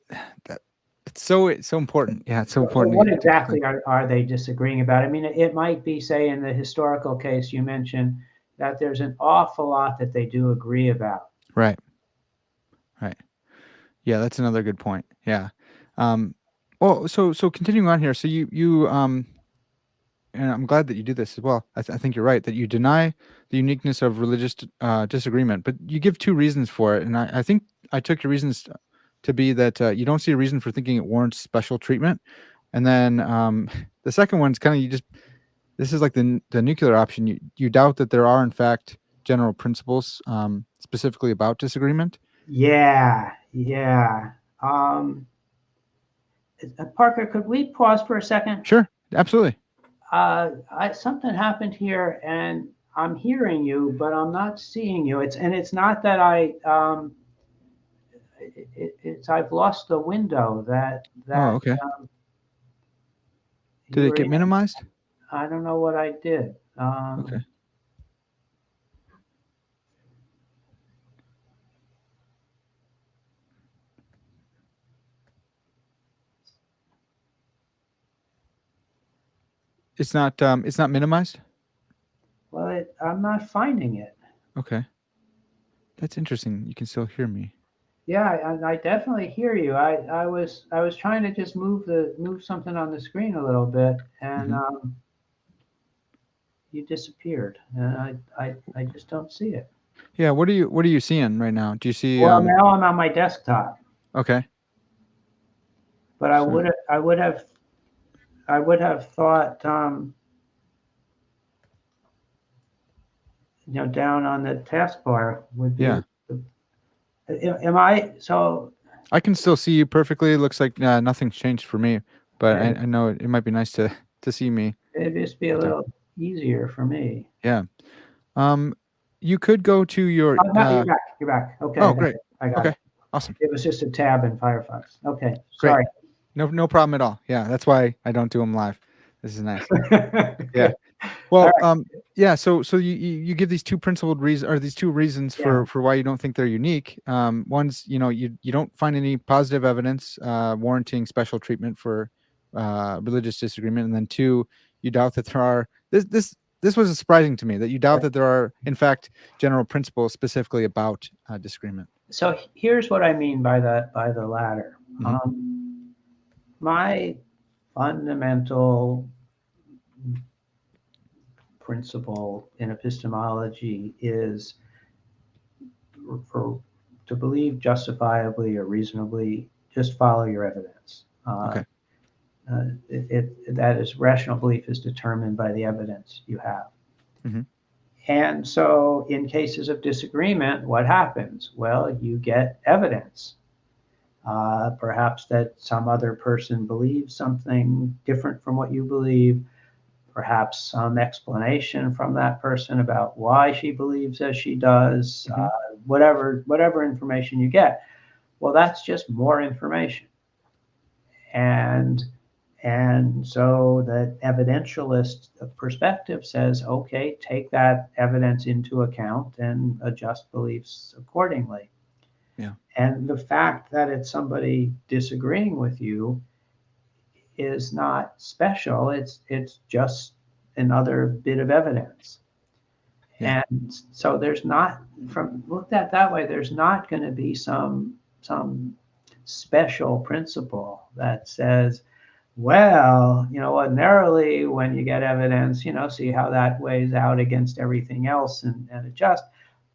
It's so important. Yeah, it's so important What to get clear. exactly are they disagreeing about? I mean, it might be, say, in the historical case you mentioned, that there's an awful lot that they do agree about. Right. Right. Yeah, that's another good point. Yeah. Well, so continuing on here. So you and I'm glad that you do this as well. I think you're right that you deny the uniqueness of religious disagreement, but you give two reasons for it, and I think I took your reasons to be that you don't see a reason for thinking it warrants special treatment, and then the second one's kind of this is like the nuclear option. You doubt that there are in fact general principles specifically about disagreement. Yeah, yeah. Parker, could we pause for a second? Sure, absolutely. Something happened here, and I'm hearing you, but I'm not seeing you. It's not that it's I've lost the window Oh, that okay. you Did it were get in. minimized? I don't know what I did. Okay. It's not minimized? Well, I'm not finding it. Okay. That's interesting. You can still hear me. Yeah, I definitely hear you. I was trying to just move something on the screen a little bit, and Hmm. you disappeared, and I just don't see it. Yeah, what are you seeing right now? Do you see Well, now I'm on my desktop, okay. but So I would have thought, down on the taskbar would be. yeah. Am I so? I can still see you perfectly. It looks like nothing's changed for me, but I know it might be nice to see me. It'd just be a But, little easier for me. yeah. Um you could go to your Oh, no, you're back. You're back. Okay, oh, great. I got Okay. it. Awesome. It was just a tab in Firefox. Okay, Great. sorry. No problem at all. Yeah, that's why I don't do them live. This is nice. Yeah. Good. All Well, right. yeah. So you give these two principled reasons, or these two reasons Yeah. for why you don't think they're unique. One's you don't find any positive evidence warranting special treatment for religious disagreement, and then two, you doubt that there are this was surprising to me that you doubt that there are in fact general principles specifically about disagreement. So here's what I mean by the latter. Hmm. My fundamental principle in epistemology is for to believe justifiably or reasonably, just follow your evidence. Okay. That is, rational belief is determined by the evidence you have. Hmm. And so, in cases of disagreement, what happens? Well, you get evidence. Perhaps that some other person believes something different from what you believe, perhaps some explanation from that person about why she believes as she does, Hmm. whatever information you get. Well, that's just more information. And so the evidentialist perspective says, okay, take that evidence into account and adjust beliefs accordingly. Yeah. And the fact that it's somebody disagreeing with you is not special. It's just another bit of evidence. Yeah. And so there's not, from looked at that way, there's not going to be some special principle that says, well, ordinarily when you get evidence, see how that weighs out against everything else and adjust.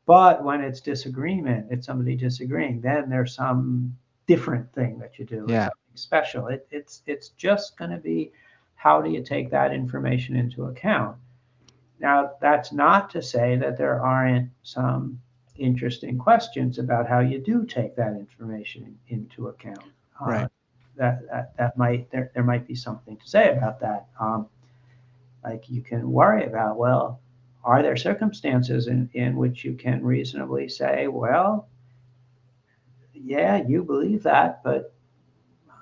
But when it's disagreement, it's somebody disagreeing, then there's some different thing that you do, or Yeah. something special. It's just going to be, how do you take that information into account? Now, that's not to say that there aren't some interesting questions about how you do take that information into account. Right. That might there might be something to say about that. Like you can worry about, well, are there circumstances in which you can reasonably say, well, yeah, you believe that, but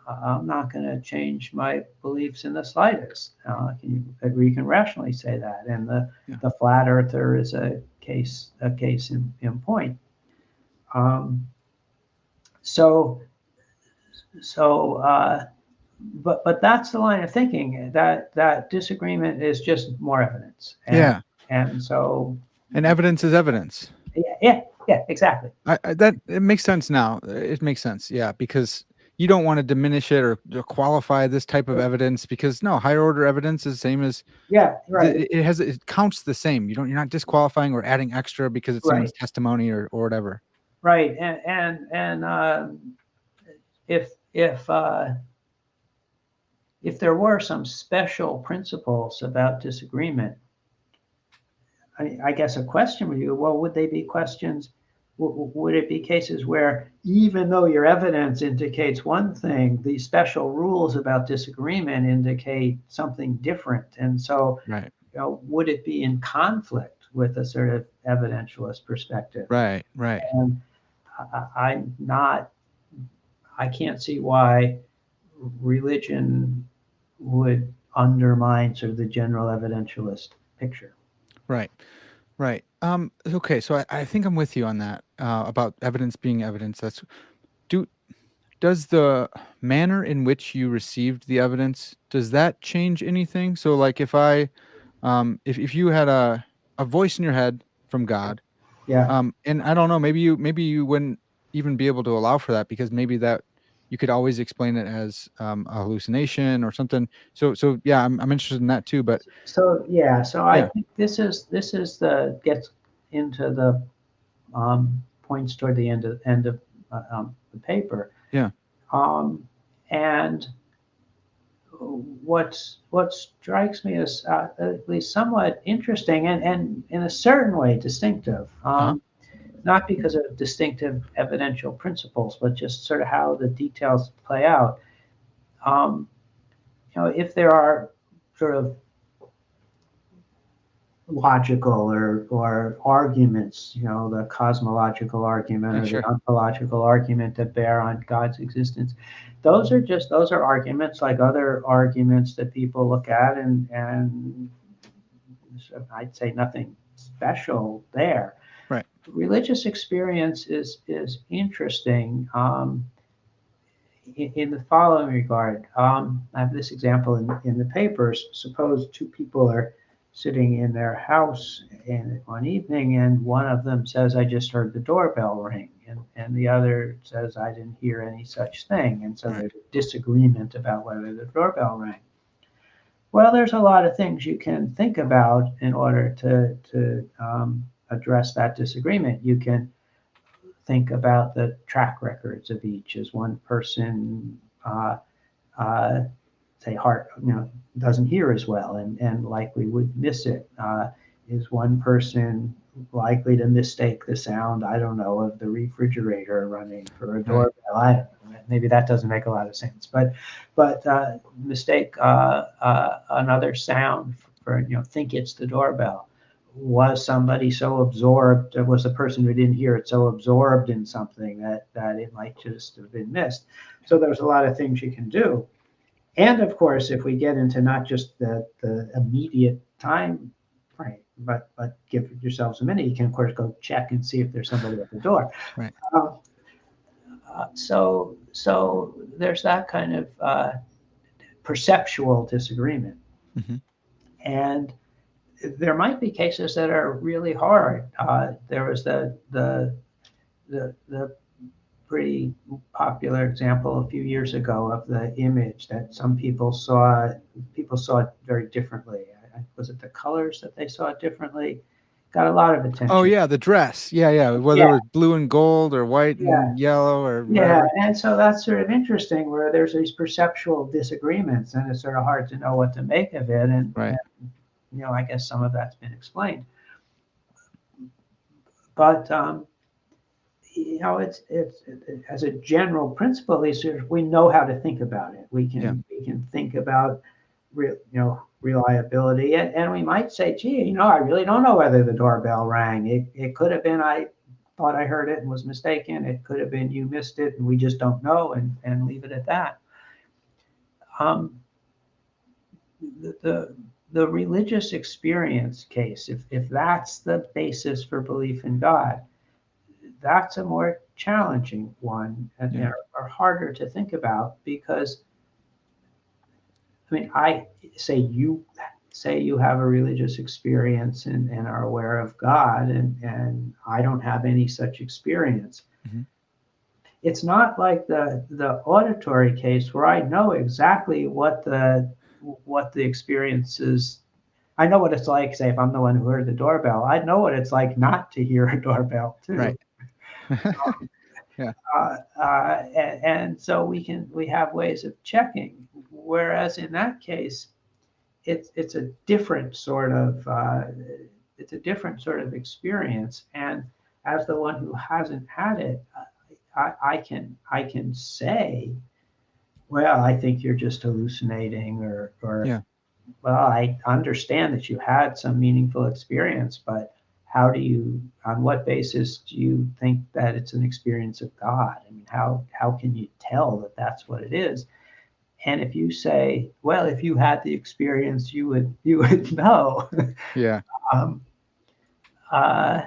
I'm not going to change my beliefs in the slightest. You can rationally say that, and Yeah. the flat earther is a case in point. Um, so So, but that's the line of thinking, that disagreement is just more evidence. And so, and evidence is evidence. yeah, exactly. That it makes sense now. It makes sense, yeah, because you don't want to diminish it or qualify this type of evidence, because no, higher order evidence is the same as Right, it counts the same. You're not disqualifying or adding extra because it's someone's right, testimony or whatever. right. And if if there were some special principles about disagreement, I guess a question would be, well, would they be questions? Would it be cases where, even though your evidence indicates one thing, the special rules about disagreement indicate something different? And so, Right. would it be in conflict with a sort of evidentialist perspective? Right. And I can't see why religion would undermine sort of the general evidentialist picture. Right. Okay, so I think I'm with you on that, about evidence being evidence. Do does the manner in which you received the evidence, does that change anything? So like if you had a voice in your head from God, Yeah. and I don't know, maybe you wouldn't even be able to allow for that, because maybe that you could always explain it as a hallucination or something. So yeah, I'm interested in that too. But So I yeah, think this is the gets into the points toward the end of the paper. yeah, And what strikes me as at least somewhat interesting, and in a certain way distinctive, uh-huh, not because of distinctive evidential principles, but just sort of how the details play out. Um, if there are sort of logical or arguments, the cosmological argument or the sure, ontological argument that bear on God's existence, those are arguments like other arguments that people look at, and I'd say nothing special there. right, Religious experience is interesting, in the following regard. I have this example in the papers. Suppose two people are sitting in their house one evening, and one of them says, "I just heard the doorbell ring," and the other says, "I didn't hear any such thing." And so right, there's a disagreement about whether the doorbell rang. Well, there's a lot of things you can think about in order to address that disagreement. You can think about the track records of each. As one person, uh, say, heart, doesn't hear as well, and likely would miss it? Is one person likely to mistake the sound, I don't know, of the refrigerator running for a right, doorbell? I don't know. Maybe that doesn't make a lot of sense, but mistake another sound for, think it's the doorbell. Was somebody so absorbed? Was the person who didn't hear it so absorbed in something that it might just have been missed? So there's a lot of things you can do. And of course, if we get into not just the immediate time frame, but give yourselves a minute, you can of course go check and see if there's somebody at the door. right. Uh, so there's that kind of perceptual disagreement, Hmm. and there might be cases that are really hard. There was the pretty popular example a few years ago of the image that some people saw. People saw it very differently. Was it the colors that they saw it differently? Got a lot of Oh attention. yeah, the dress. Yeah. Whether Yeah, it was blue and gold or white yeah, and yellow or yeah. whatever. And so that's sort of interesting, where there's these perceptual disagreements, and it's sort of hard to know what to make of it. And Right. I guess some of that's been explained, but it's as a general principle, at least we know how to think about it. We Yeah. can think about reliability, and we might say, gee, I really don't know whether the doorbell rang. It could have been I thought I heard it and was mistaken. It could have been you missed it and we just don't know, and leave it at that. Um, the religious experience case, if that's the basis for belief in God, that's a more challenging one and are harder to think about because, I mean, I say you have a religious experience and are aware of God, and I don't have any such experience. Mm-hmm. It's not like the auditory case where I know exactly what the experience is. I know what it's like, say, if I'm the one who heard the doorbell, I know what it's like not to hear a doorbell too. Right. Yeah. And so we have ways of checking. Whereas in that case, it's a different sort of experience. And as the one who hasn't had it, I can say, well, I think you're just hallucinating, or Yeah. well, I understand that you had some meaningful experience, but on what basis do you think that it's an experience of God? I mean, how can you tell that that's what it is? And if you say, well, if you had the experience, you would know. Yeah. um, uh,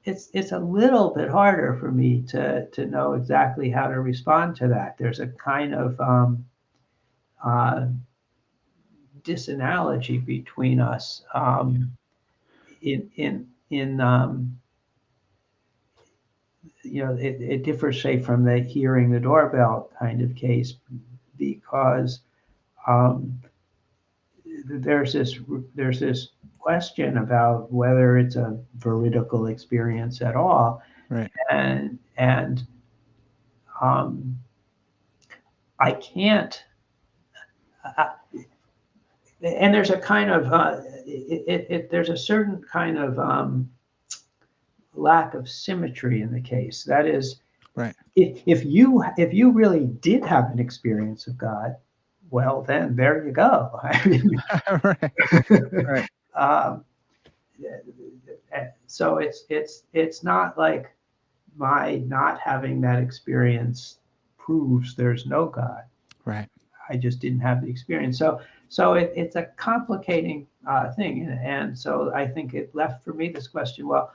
it's a little bit harder for me to know exactly how to respond to that. There's a kind of uh, disanalogy between us in it differs, say, from the hearing the doorbell kind of case, because um, there's this question about whether it's a veridical experience at all, Right. and I can't. And there's a kind of there's a certain kind of lack of symmetry in the case. That is, Right. if you really did have an experience of God, well, then there you go. I mean, Right. Right. So it's not like my not having that experience proves there's no God. Right. I just didn't have the experience. So it's a complicating thing, and so I think it left for me this question: well,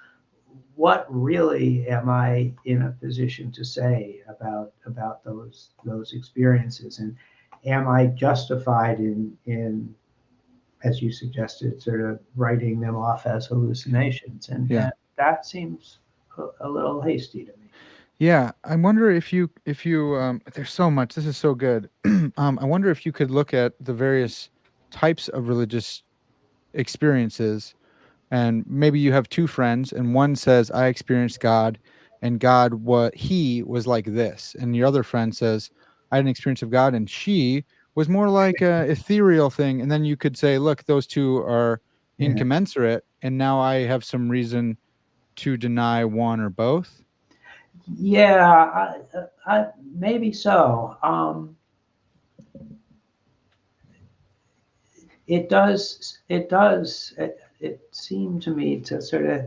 what really am I in a position to say about those experiences, and am I justified in, as you suggested, sort of writing them off as hallucinations? And that seems a little hasty to me. Yeah, I wonder if you there's so much. This is so good. I wonder if you could look at the various types of religious experiences, and maybe you have two friends, and one says, "I experienced God, and God he was like this," and your other friend says, "I had an experience of God, and she was more like a ethereal thing." And then you could say, "Look, those two are incommensurate, and now I have some reason to deny one or both." Yeah, maybe so. It does. It seemed to me to sort of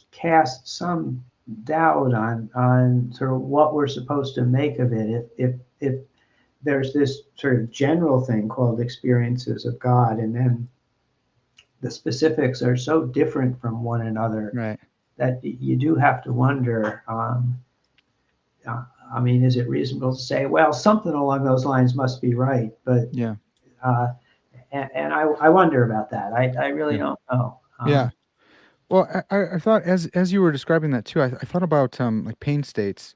cast some doubt on sort of what we're supposed to make of it. If there's this sort of general thing called experiences of God, and then the specifics are so different from one another, Right. that you do have to wonder. I mean, is it reasonable to say, well, something along those lines must be right? But Yeah. and I wonder about that. I really don't know. Yeah. Well, I thought as you were describing that too, I thought about like pain states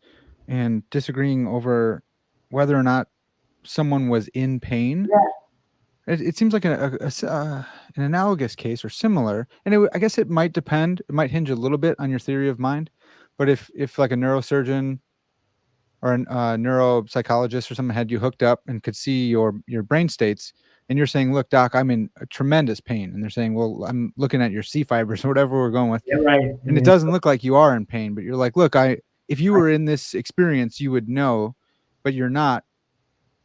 and disagreeing over whether or not someone was in pain. Yeah. It seems like an analogous case or similar, and I guess it might depend. It might hinge a little bit on your theory of mind, but if like a neurosurgeon or a neuropsychologist or someone had you hooked up and could see your brain states, and you're saying, "Look, doc, I'm in a tremendous pain," and they're saying, "Well, I'm looking at your C fibers or whatever we're going with," Yeah, right. and it doesn't look like you are in pain, but you're like, "Look, if you were in this experience, you would know, but you're not,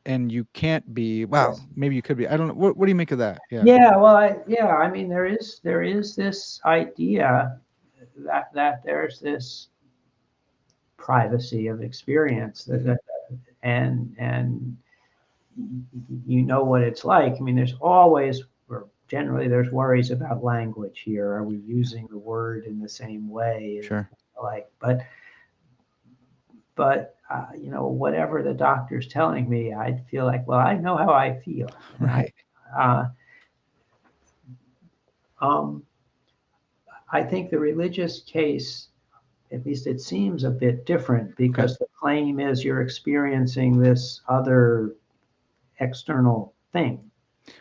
and you can't be. Well, maybe you could be. I don't know. What do you make of that?" Yeah. Yeah. Well, I mean, there is this idea that there's this privacy of experience and you know what it's like. I mean, there's always, or generally, there's worries about language here. Are we using the word in the same way? Sure. Like, but but whatever the doctor's telling me, I'd feel like, well, I know how I feel. And Right. Um, I think the religious case, at least it seems a bit different, because the claim is you're experiencing this other external thing.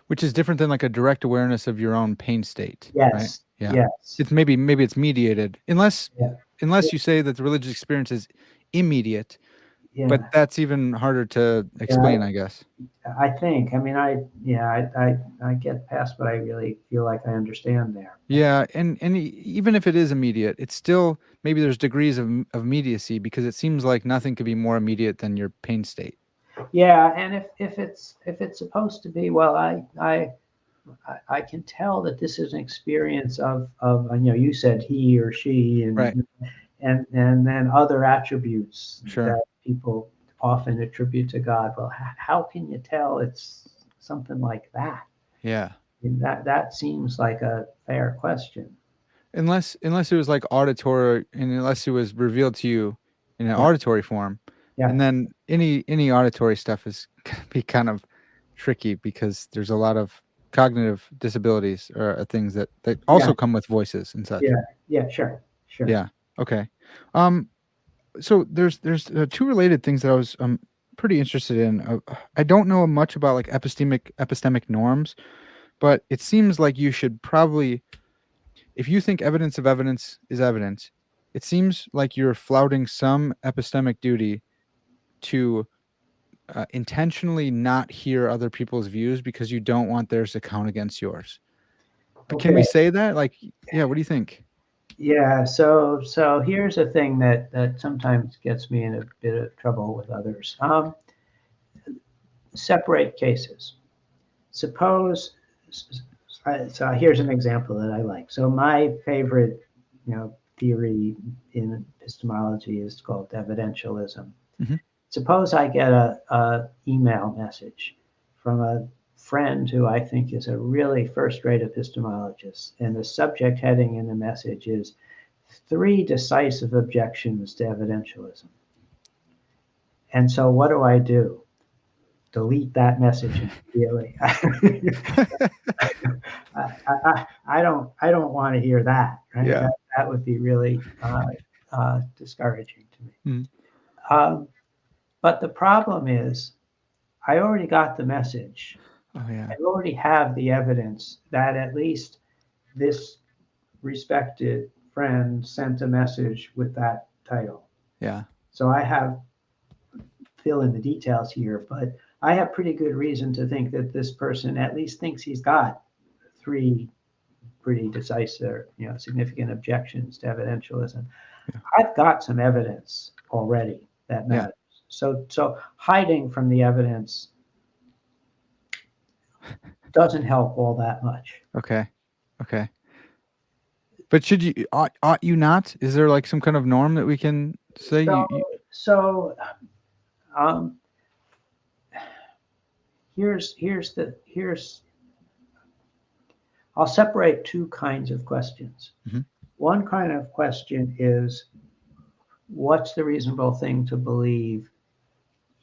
Which is different than like a direct awareness of your own pain state, right? Yes. Yeah. Yes. It's maybe it's mediated, unless Yeah. you say that the religious experience is immediate, but Yeah. that's even harder to explain, I guess. I think. I mean, I get past what I really feel like I understand there. Yeah, and even if it is immediate, it's still maybe there's degrees of immediacy, because it seems like nothing could be more immediate than your pain state. Yeah, and if it's supposed to be, well, I can tell that this is an experience of you said he or she, and Right. and then other attributes Sure. that people often attribute to God. Well, how can you tell it's something like that? Yeah. I mean, that seems like a fair question. Unless it was like auditory, and unless it was revealed to you in an auditory form. Yeah. And then any auditory stuff is gonna be kind of tricky, because there's a lot of cognitive disabilities or things that also come with voices and such. Yeah, sure. Yeah. Okay. So there's two related things that I was pretty interested in. I don't know much about like epistemic norms, but it seems like you should probably, if you think evidence of evidence is evidence, it seems like you're flouting some epistemic duty to intentionally not hear other people's views because you don't want theirs to count against yours. But can we say that? Like, yeah, what do you think? Yeah, so here's a thing that sometimes gets me in a bit of trouble with others. Separate cases. Suppose, so here's an example that I like. So my favorite, theory in epistemology is called evidentialism. Mhm. Suppose I get a email message from a friend who I think is a really first-rate epistemologist, and the subject heading in the message is 3 decisive objections to evidentialism. And so what do? Delete that message immediately. I don't want to hear that. Right? Yeah. That would be really discouraging to me. Mm. But the problem is, I already got the message. Oh yeah. I already have the evidence that at least this respected friend sent a message with that title. Yeah. So I have, fill in the details here, but I have pretty good reason to think that this person at least thinks he's got 3 pretty decisive, significant objections to evidentialism. Yeah. I've got some evidence already that matters. Yeah. So hiding from the evidence doesn't help all that much. Okay. But should you ought you not? Is there like some kind of norm that we can say? Here's I'll separate 2 kinds of questions. Mm-hmm. One kind of question is, what's the reasonable thing to believe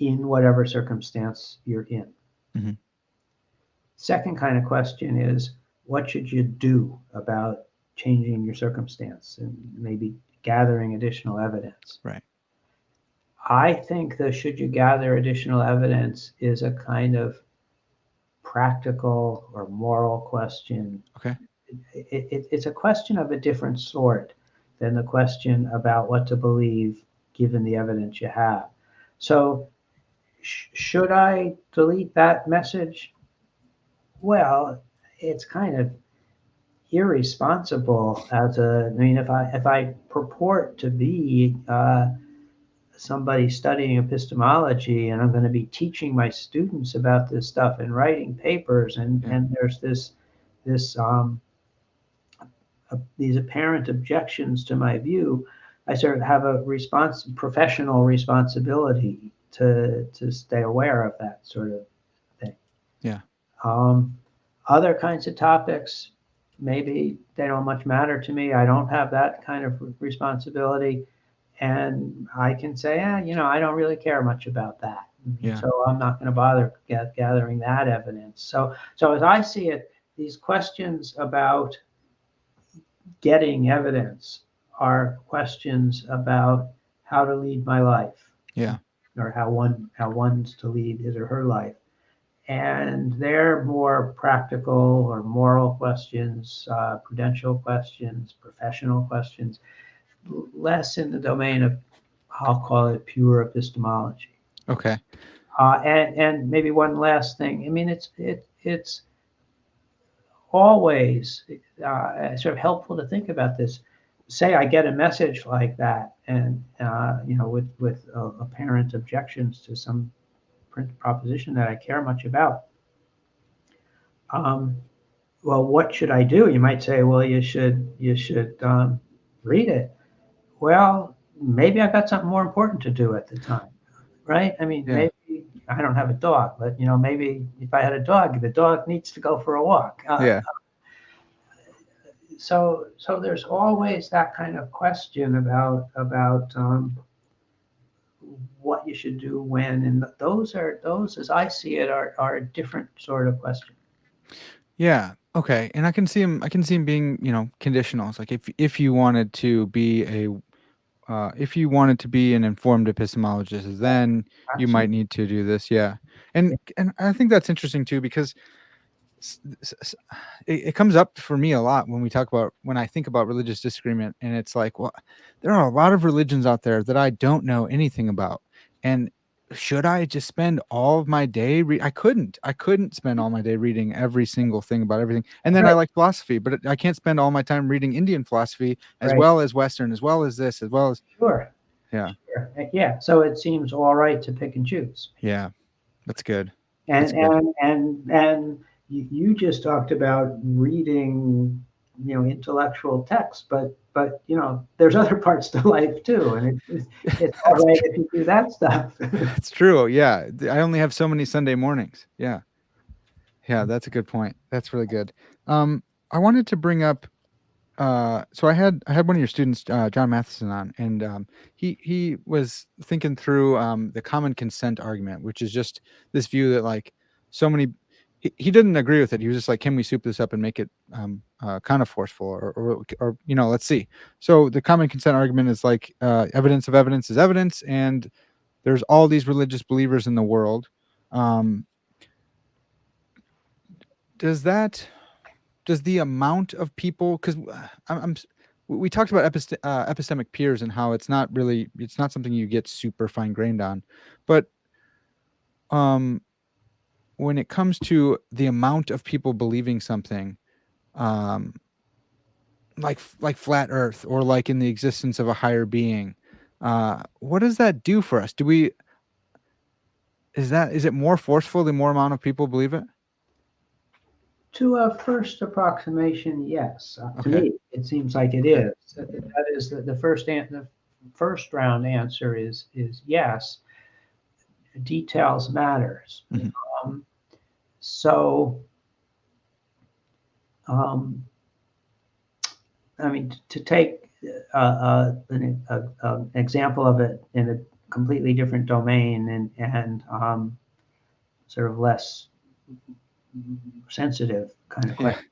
in whatever circumstance you're in? Mm-hmm. Second kind of question is, what should you do about changing your circumstance and maybe gathering additional evidence? Right. I think the should you gather additional evidence is a kind of practical or moral question. Okay. It's a question of a different sort than the question about what to believe given the evidence you have. So should I delete that message? Well, it's kind of irresponsible if I purport to be somebody studying epistemology, and I'm going to be teaching my students about this stuff and writing papers, and there's these apparent objections to my view, I sort of have a professional responsibility to stay aware of that sort of thing. Yeah. Other kinds of topics, maybe they don't much matter to me. I don't have that kind of responsibility. and I can say, I don't really care much about that. Yeah. So I'm not going to bother gathering that evidence. So as I see it, these questions about getting evidence are questions about how to lead my life, Yeah. or how one's to lead his or her life. And they're more practical or moral questions, prudential questions, professional questions, less in the domain of, I'll call it, pure epistemology. Okay. And maybe one last thing. I mean, it's always sort of helpful to think about this. Say I get a message like that, and with apparent objections to some proposition that I care much about. Um, well, what should I do? You might say, well, you should read it. Well, maybe I've got something more important to do at the time, right? I mean, Yeah. maybe I don't have a dog, but maybe if I had a dog, the dog needs to go for a walk. Yeah. So there's always that kind of question about what you should do when, and those as I see it are a different sort of question. Yeah. Okay. And I can see him. I can see him being, conditional. It's like if you wanted to be if you wanted to be an informed epistemologist, then you might Absolutely. need to do this. Yeah. And I think that's interesting too, because it comes up for me a lot when I think about religious disagreement, and it's like, well, there are a lot of religions out there that I don't know anything about, and should I just spend all of my day I couldn't spend all my day reading every single thing about everything. And then I Right, like philosophy, but I can't spend all my time reading Indian philosophy as right. well as Western, as well as this, as well as Sure, yeah. sure. Yeah. So it seems all right to pick and choose. Yeah, that's good. That's And good. you just talked about reading, intellectual texts, but there's other parts to life too, and it's all That's right true. if you do that stuff. That's true. Yeah. I only have so many Sunday mornings. Yeah. Yeah, that's a good point. That's really good. I wanted to bring up. So I had one of your students, John Matheson, on, and he was thinking through the common consent argument, which is just this view that like so many. He didn't agree with it. He was just like, can we soup this up and make it kind of forceful, or let's see. So the common consent argument is like evidence of evidence is evidence, and there's all these religious believers in the world. Um, does the amount of people, because we talked about epistemic peers and how it's not something you get super fine grained on, but um when it comes to the amount of people believing something, um like flat earth, or like in the existence of a higher being, what does that do for us? Is it more forceful the more amount of people believe it? To a first approximation, yes. To Okay. me, it seems like it Okay. is. That is the first round answer is yes. Details matters. Mhm. Um, so, um, I mean, to take an example of it in a completely different domain, and sort of less sensitive kind of Yeah. question.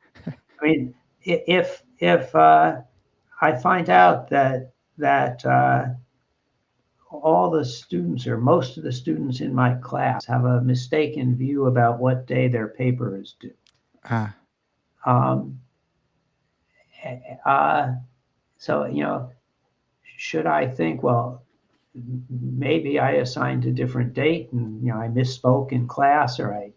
I mean, if I find out that all the students or most of the students in my class have a mistaken view about what day their paper is due. Ah. Um, uh, so, should I think, well, maybe I assigned a different date and, I misspoke in class, or I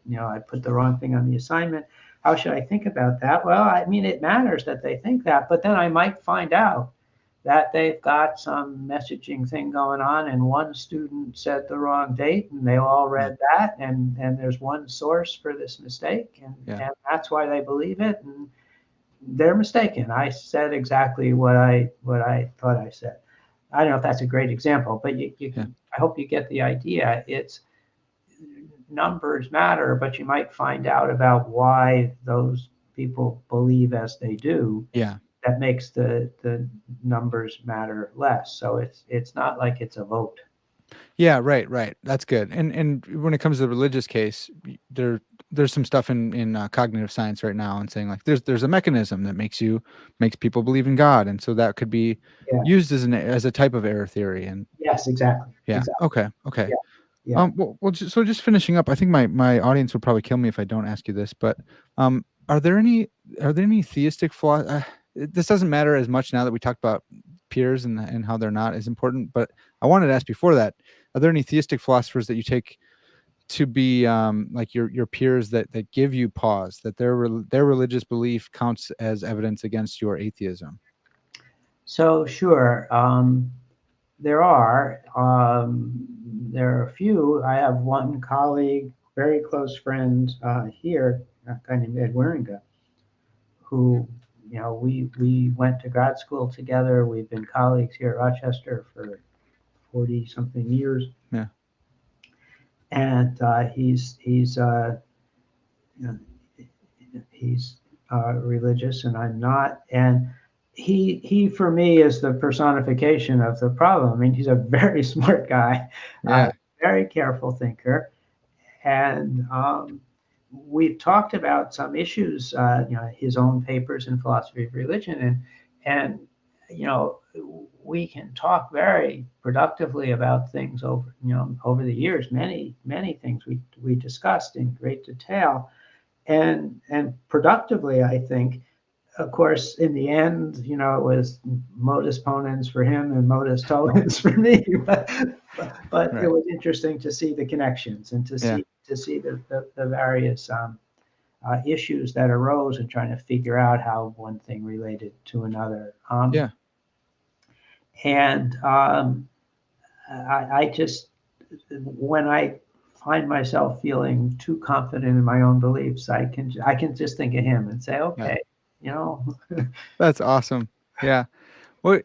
put the wrong thing on the assignment. How should I think about that? Well, I mean, it matters that they think that, but then I might find out that they've got some messaging thing going on, and one student said the wrong date and they all Mm. read that, and there's one source for this mistake, and, Yeah. and that's why they believe it, and they're mistaken. I said exactly what I thought I said. I don't know if that's a great example, but you Yeah. can, I hope you get the idea. It's numbers matter, but you might find out about why those people believe as they do. Yeah. that makes the numbers matter less. So it's not like it's a vote. Yeah, right. That's good. And when it comes to the religious case, there's some stuff in cognitive science right now and saying like there's a mechanism that makes people believe in God, and so that could be Yeah. used as a type of error theory. And Yes, exactly. yeah, Exactly. okay. Yeah. Yeah. So just finishing up, I think my audience will probably kill me if I don't ask you this, but are there any theistic this doesn't matter as much now that we talked about peers and how they're not as important, but I wanted to ask before that, are there any theistic philosophers that you take to be like your peers that give you pause, that their religious belief counts as evidence against your atheism? So sure, there are a few. I have one colleague, very close friend here, a guy named Ed Wieringa, who we went to grad school together. We've been colleagues here at Rochester for 40 something years. Yeah. And you know, he's religious and I'm not. And he for me is the personification of the problem. I mean, he's a very smart guy, Yeah. very careful thinker, and we've talked about some issues, his own papers in philosophy of religion, and we can talk very productively about things over the years. Many things we discussed in great detail, and productively, I think. Of course, in the end, it was modus ponens for him and modus tollens for me. But it Right. was interesting to see the connections and to Yeah. see the various issues that arose and trying to figure out how one thing related to another. Yeah. And I just, when I find myself feeling too confident in my own beliefs, I can just think of him and say, Yeah. okay, That's awesome. Yeah. Well,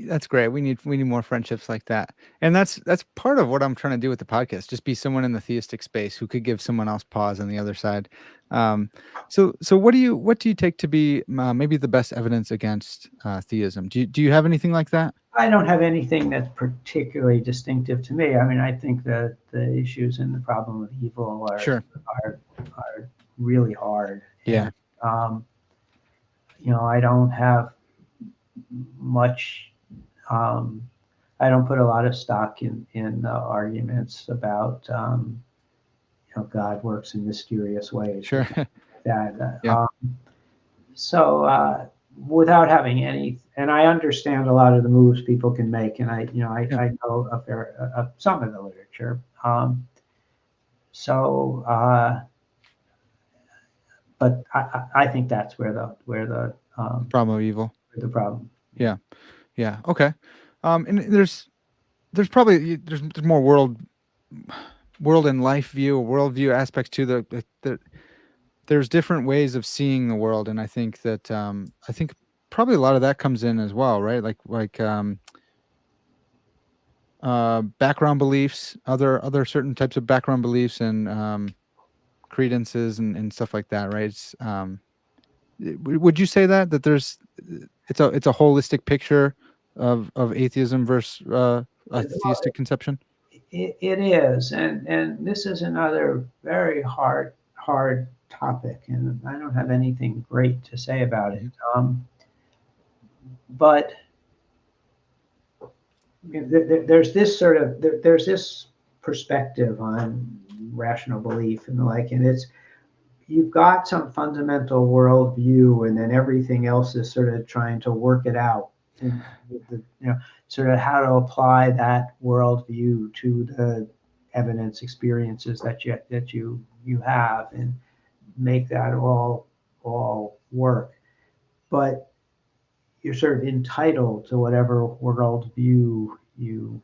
that's great. We need more friendships like that, and that's part of what I'm trying to do with the podcast. Just be someone in the theistic space who could give someone else pause on the other side. So what do you take to be maybe the best evidence against theism? Do you have anything like that? I don't have anything that's particularly distinctive to me. I mean, I think that the issues and the problem of evil Sure. are really hard. Yeah. And, I don't have much. I don't put a lot of stock in arguments about God works in mysterious ways. Sure. That. Yeah. So without having any, and I understand a lot of the moves people can make, and I Yeah. know some of the literature. So, but I think that's where the Problem of evil. the problem. Yeah. Yeah. Okay. And there's there's more world and life view, worldview aspects to the there's different ways of seeing the world, and I think that probably a lot of that comes in as well, right? Like background beliefs, other certain types of background beliefs, and credences and stuff like that, right? Would you say that there's it's a holistic picture of atheism versus a theistic conception? It is, and this is another very hard topic, and I don't have anything great to say about it. But there's this perspective on rational belief and the like, and it's you've got some fundamental worldview, and then everything else is sort of trying to work it out, and sort of how to apply that worldview to the evidence experiences that you have, and make that all work. But you're sort of entitled to whatever worldview you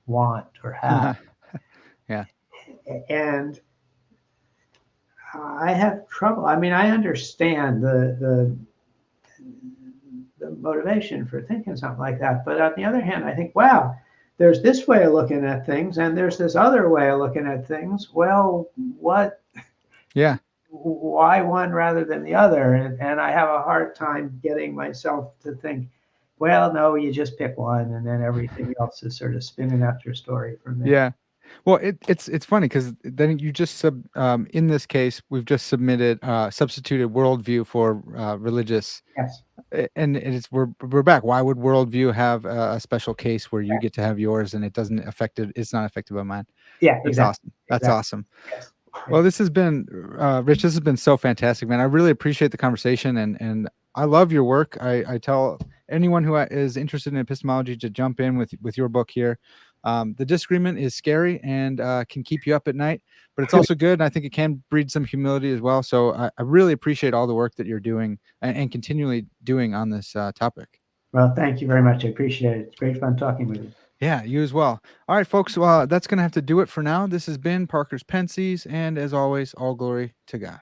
want or have. Yeah. And I have trouble. I mean, I understand the motivation for thinking something like that. But on the other hand, I think, wow, there's this way of looking at things, and there's this other way of looking at things. Well, what? Yeah. why one rather than the other? And I have a hard time getting myself to think, well, no, you just pick one, and then everything else is sort of spinning after story from there. Yeah. Well, it's funny because then you just in this case we've just substituted worldview for religious. Yes. And it's we're back. Why would worldview have a special case where you get to have yours and it's not affected by mine? Yeah, That's exactly. awesome. That's awesome. Yes. Well, this has been Rich. This has been so fantastic, man. I really appreciate the conversation, and I love your work. I tell anyone who is interested in epistemology to jump in with your book here. The Disagreement is scary and can keep you up at night, but it's also good, and I think it can breed some humility as well. So I really appreciate all the work that you're doing and continually doing on this topic. Well, thank you very much. I appreciate it. It's great fun talking with you. Yeah, you as well. All right, folks. Well, that's going to have to do it for now. This has been Parker's Pensées, and as always, all glory to God.